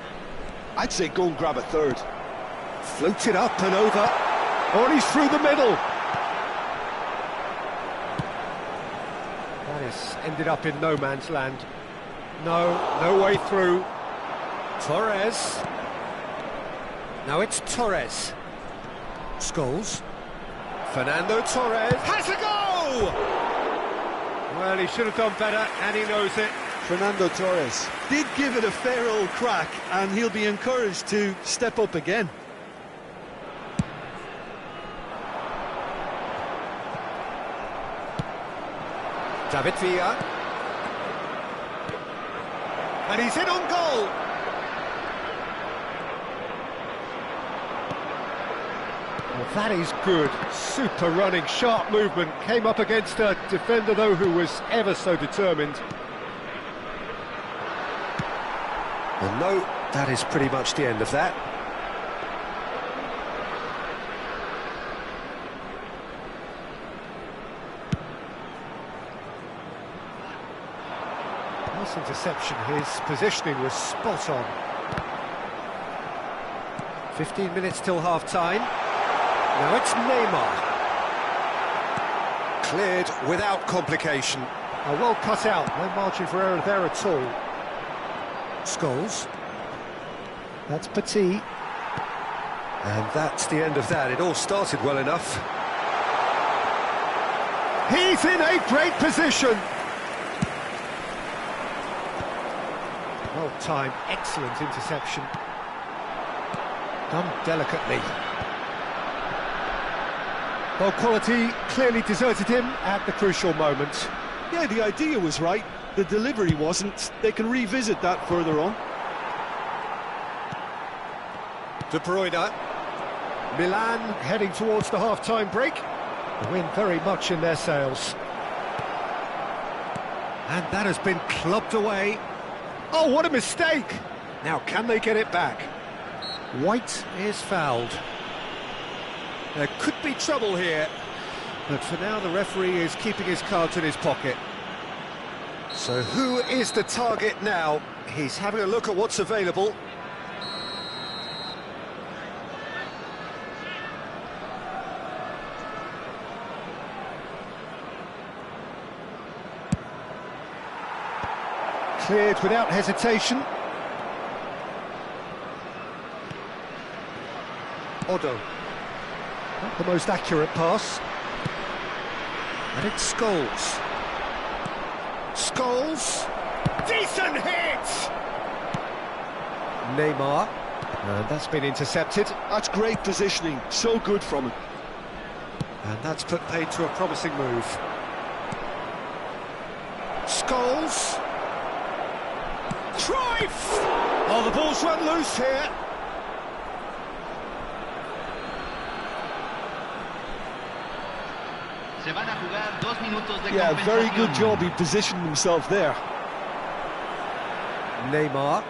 I'd say go and grab a third. Floated up and over. Oh, and he's through the middle. That is ended up in no man's land. No way through. Torres. Now it's Torres. Scholes. Fernando Torres has a goal! Well, he should have done better, and he knows it. Fernando Torres did give it a fair old crack, and he'll be encouraged to step up again. David Villa. And he's in on goal! Well, that is good. Super running, sharp movement. Came up against a defender, though, who was ever so determined. Well, no, that is pretty much the end of that. Nice interception. His positioning was spot on. 15 minutes till half-time. Now it's Neymar. Cleared without complication. Well cut out, no margin for error there at all. Scholes. That's Petit. And that's the end of that. It all started well enough. He's in a great position. Well timed, excellent interception. Done delicately. Well, quality clearly deserted him at the crucial moment. Yeah, the idea was right, the delivery wasn't. They can revisit that further on. De Bruyne. Milan heading towards the half-time break. The wind very much in their sails. And that has been clubbed away. Oh, what a mistake! Now, can they get it back? White is fouled. There could be trouble here, but for now the referee is keeping his cards in his pocket. So who is the target now? He's having a look at what's available. Cleared without hesitation. Odo. Not the most accurate pass. And it's Scholes. Scholes. Decent hit! Neymar. And that's been intercepted. That's great positioning, so good from him. And that's put paid to a promising move. Scholes. Cruyff! Oh, the ball's run loose here. Yeah, very good job, he positioned himself there. Neymar.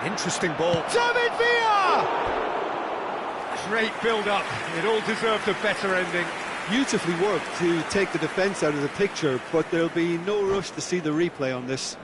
Interesting ball. David Villa! Great build-up. It all deserved a better ending. Beautifully worked to take the defence out of the picture, but there'll be no rush to see the replay on this.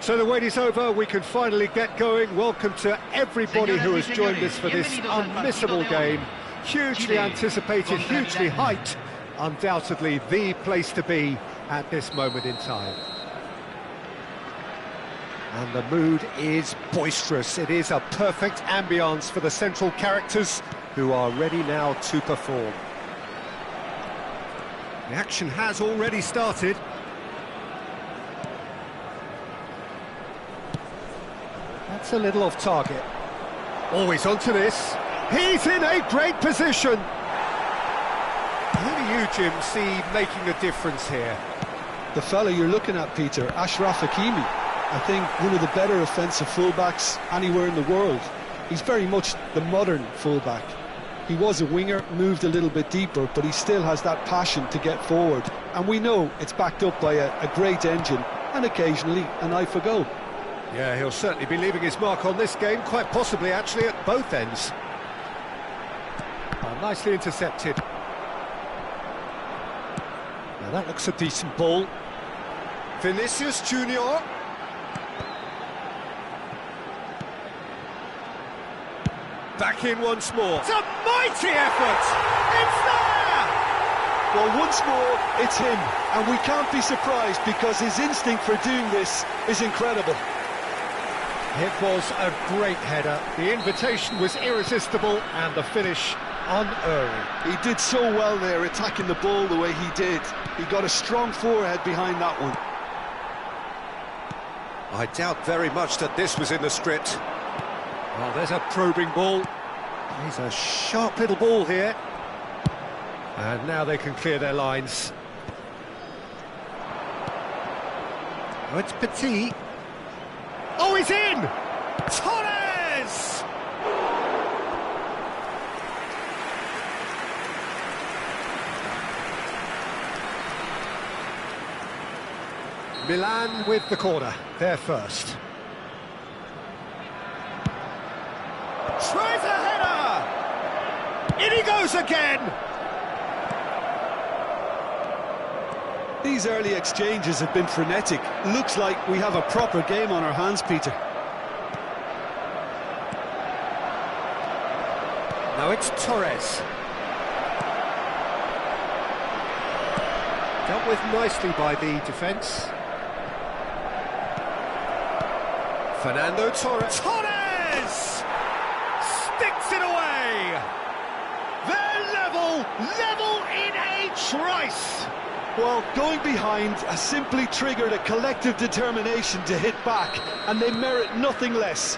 So the wait is over, we can finally get going. Welcome to everybody who has joined us for this unmissable game. Hugely anticipated, hugely hyped. Undoubtedly the place to be at this moment in time. And the mood is boisterous. It is a perfect ambience for the central characters who are ready now to perform. The action has already started. That's a little off target. Always onto this. He's in a great position. Who do you, Jim, see making a difference here? The fella you're looking at, Peter, Ashraf Hakimi. I think one of the better offensive fullbacks anywhere in the world. He's very much the modern fullback. He was a winger, moved a little bit deeper, but he still has that passion to get forward. And we know it's backed up by a great engine and occasionally an eye for goal. Yeah, he'll certainly be leaving his mark on this game, quite possibly actually at both ends. Oh, nicely intercepted. Now that looks a decent ball. Vinicius Junior. Back in once more. It's a mighty effort! It's there! Well, once more, it's him. And we can't be surprised because his instinct for doing this is incredible. It was a great header. The invitation was irresistible and the finish unerring. He did so well there, attacking the ball the way he did. He got a strong forehead behind that one. I doubt very much that this was in the script. Well, there's a probing ball. He's a sharp little ball here. And now they can clear their lines. Oh, it's Petit. Oh, he's in! Torres! Milan with the corner, they're first. Tries a header! In he goes again! These early exchanges have been frenetic. Looks like we have a proper game on our hands, Peter. Now it's Torres. Dealt with nicely by the defence. Fernando Torres. Torres! Sticks it away! They're level in a trice! Well, going behind has simply triggered a collective determination to hit back, and they merit nothing less.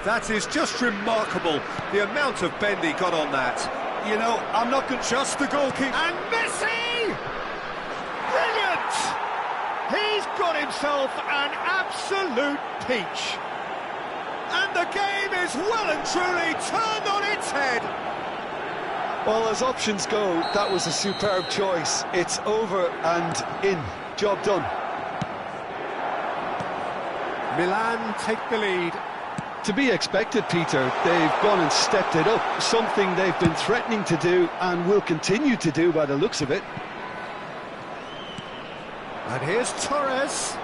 That is just remarkable, the amount of bend he got on that. You know, I'm not going to... Just the goalkeeper. And Messi! Brilliant! He's got himself an absolute peach. And the game is well and truly turned on its head. Well, as options go, that was a superb choice. It's over and in. Job done. Milan take the lead. To be expected, Peter. They've gone and stepped it up. Something they've been threatening to do and will continue to do by the looks of it. And here's Torres.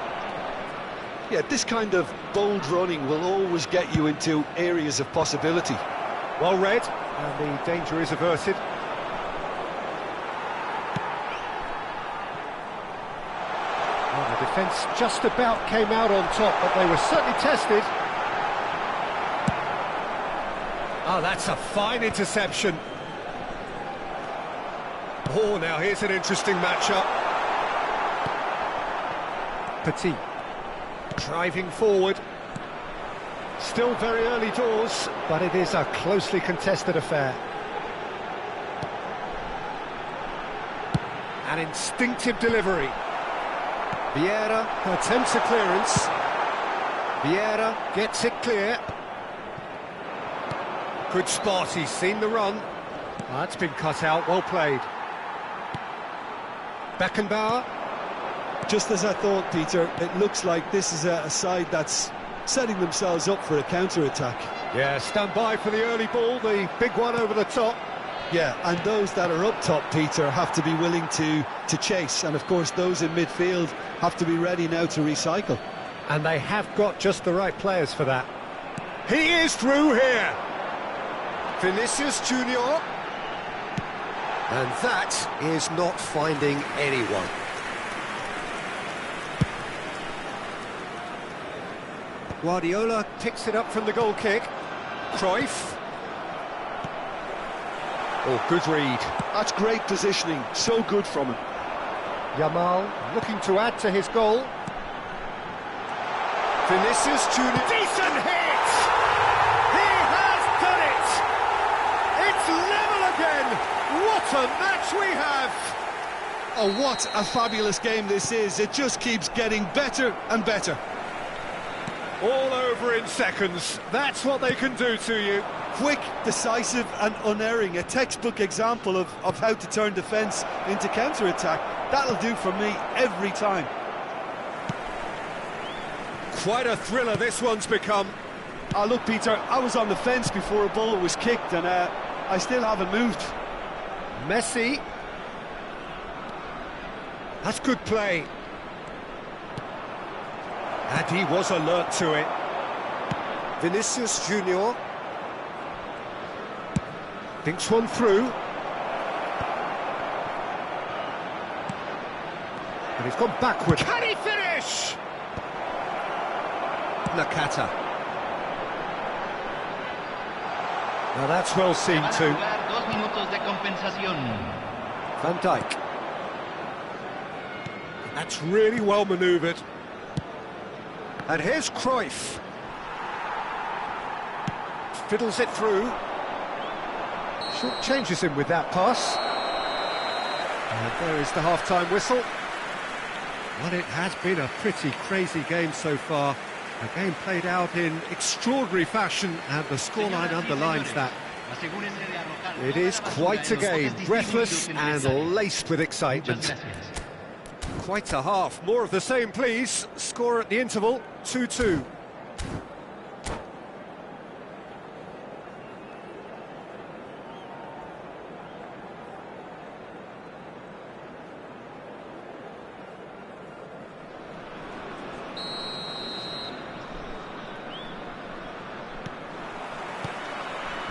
Yeah, this kind of bold running will always get you into areas of possibility. Well read. And the danger is averted. Well, the defence just about came out on top, but they were certainly tested. Oh, that's a fine interception. Oh, now here's an interesting matchup. Petit. Driving forward. Still very early doors, but it is a closely contested affair. An instinctive delivery. Vieira attempts a clearance. Vieira gets it clear. Good spot, he's seen the run. That's been cut out, well played. Beckenbauer. Just as I thought, Peter, it looks like this is a side that's setting themselves up for a counter-attack. Yeah, stand by for the early ball, the big one over the top. Yeah, and those that are up top, Peter, have to be willing to chase. And, of course, those in midfield have to be ready now to recycle. And they have got just the right players for that. He is through here. Vinicius Junior. And that is not finding anyone. Guardiola picks it up from the goal kick. Cruyff. Oh, good read. That's great positioning, so good from him. Yamal looking to add to his goal. Vinicius Junior. Decent hit! He has done it! It's level again! What a match we have! Oh, what a fabulous game this is. It just keeps getting better and better. All over in seconds. That's what they can do to you. Quick, decisive and unerring. A textbook example of how to turn defence into counter-attack. That'll do for me every time. Quite a thriller this one's become. Oh, look, Peter, I was on the fence before a ball was kicked and I still haven't moved. Messi. That's good play. And he was alert to it. Vinicius Junior. Thinks one through. And he's gone backward. Can he finish? Nakata. Now that's well seen too. Van Dijk. That's really well manoeuvred. And here's Cruyff. Fiddles it through. Short changes him with that pass. And there is the half-time whistle. Well, it has been a pretty crazy game so far. A game played out in extraordinary fashion, and the scoreline underlines that. It is quite a game, breathless and laced with excitement. Quite a half. More of the same, please. Score at the interval, 2-2.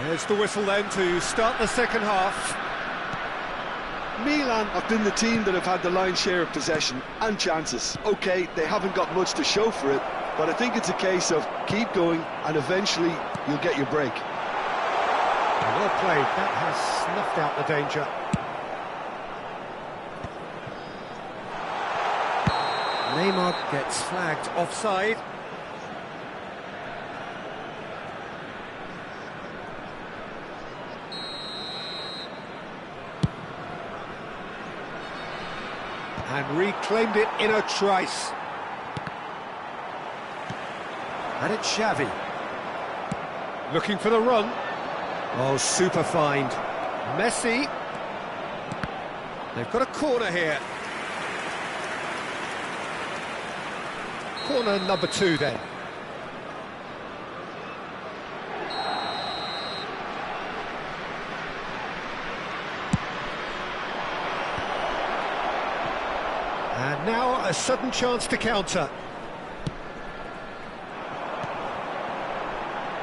There's the whistle then to start the second half. Milan have been the team that have had the lion's share of possession and chances. OK, they haven't got much to show for it, but I think it's a case of keep going and eventually you'll get your break. Well played, that has snuffed out the danger. Neymar gets flagged offside. And reclaimed it in a trice. And it's Xavi. Looking for the run. Oh, super find. Messi. They've got a corner here. Corner number 2 then. And now a sudden chance to counter.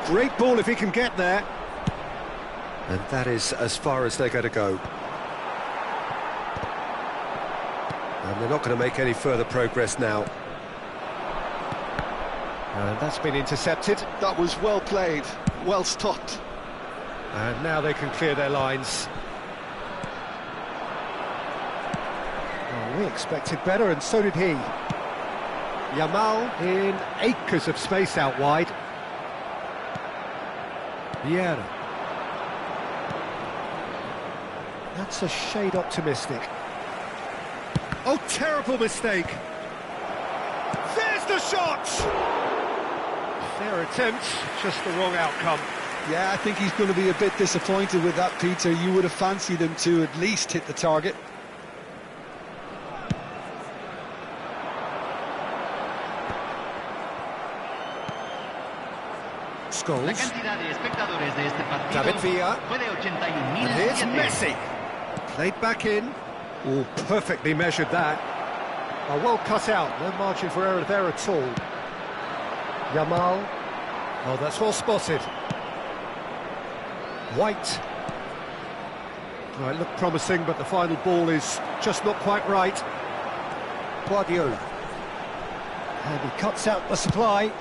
Great ball if he can get there. And that is as far as they're going to go. And they're not going to make any further progress now. And that's been intercepted. That was well played, well stopped. And now they can clear their lines. Well, we expected better, and so did he. Yamal in acres of space out wide. Vieira. That's a shade optimistic. Oh, terrible mistake. There's the shot! Fair attempt, just the wrong outcome. Yeah, I think he's going to be a bit disappointed with that, Peter. You would have fancied him to at least hit the target. Scholes. David Villa. And here's Messi. Played back in. Oh, perfectly measured that. Oh, well cut out. No margin for error there at all. Yamal. Oh, that's well spotted. White. Oh, it looked promising, but the final ball is just not quite right. Guardiola. And he cuts out the supply.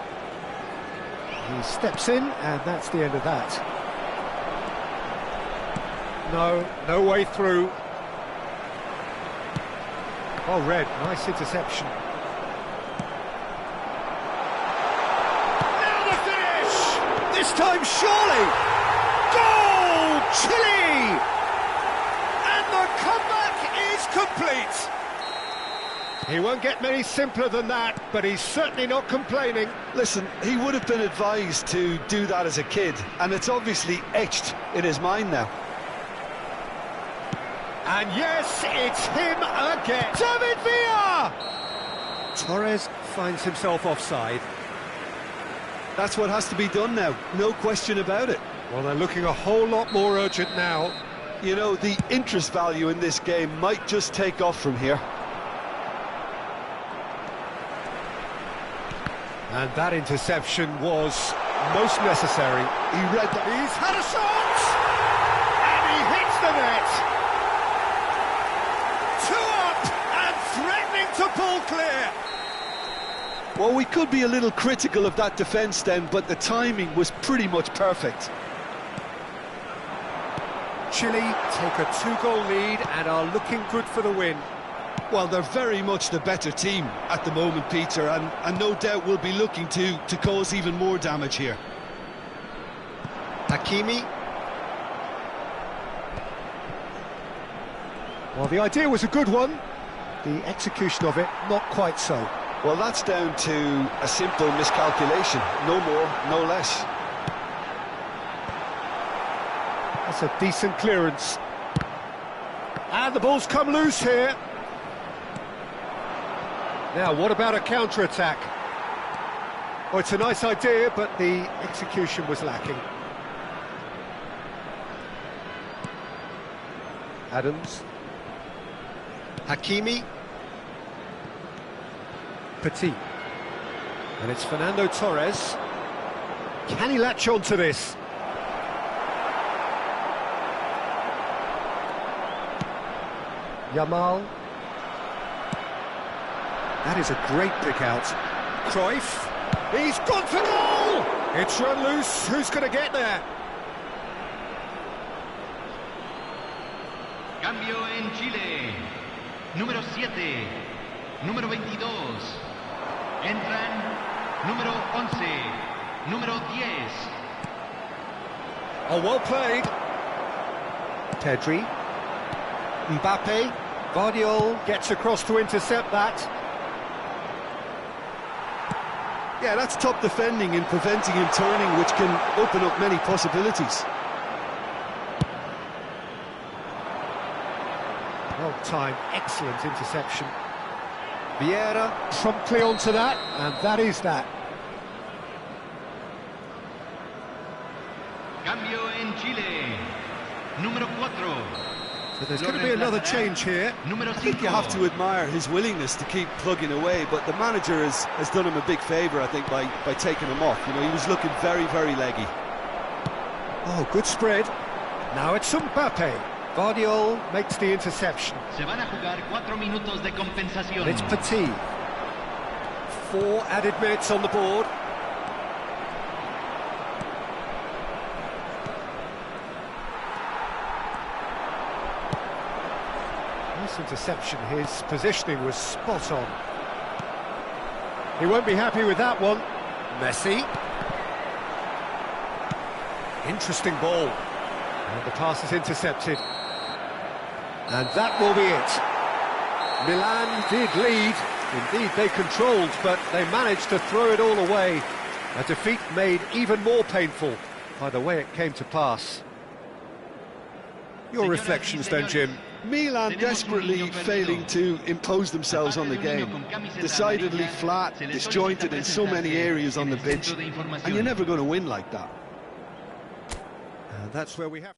He steps in, and that's the end of that. No way through. Oh, Red, nice interception. Now the finish! This time, surely! Goal! Chile! And the comeback is complete! He won't get many simpler than that, but he's certainly not complaining. Listen, he would have been advised to do that as a kid, and it's obviously etched in his mind now. And yes, it's him again. David Villa! Torres finds himself offside. That's what has to be done now, no question about it. Well, they're looking a whole lot more urgent now. You know, the interest value in this game might just take off from here. And that interception was most necessary. He read that. He's had a shot! And he hits the net! 2 up and threatening to pull clear! Well, we could be a little critical of that defence then, but the timing was pretty much perfect. Chile take a 2-goal lead and are looking good for the win. Well, they're very much the better team at the moment, Peter, and no doubt will be looking to cause even more damage here. Hakimi. Well, the idea was a good one. The execution of it, not quite so. Well, that's down to a simple miscalculation. No more, no less. That's a decent clearance. And the ball's come loose here. Now, what about a counter-attack? Oh, it's a nice idea, but the execution was lacking. Adams. Hakimi. Petit. And it's Fernando Torres. Can he latch on to this? Yamal. That is a great pick out. Cruyff. He's gone for goal! It's run loose. Who's going to get there? Cambio en Chile. Número 7. Número 22. Entran número 11. Número 10. Oh, well played. Pedri. Mbappe. Guardiola gets across to intercept that. Yeah, that's top defending and preventing him turning, which can open up many possibilities. Well timed, excellent interception. Vieira promptly onto that, and that is that. Cambio en Chile. Número 4. So there's going to be another change here. I think you have to admire his willingness to keep plugging away, but the manager has done him a big favour, I think, by taking him off. You know, he was looking very, very leggy. Oh, good spread. Now it's Mbappe. Guardiola makes the interception. Se van a jugar 4 minutos de compensación. And it's Petit. 4 added minutes on the board. Nice interception. His positioning was spot on. He won't be happy with that one. Messi. Interesting ball. And the pass is intercepted. And that will be it. Milan did lead. Indeed, they controlled, but they managed to throw it all away. A defeat made even more painful by the way it came to pass. Your reflections then, Jim? Milan desperately failing to impose themselves on the game. Decidedly flat, disjointed in so many areas on the pitch, and you're never going to win like that. And that's where we have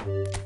Bye.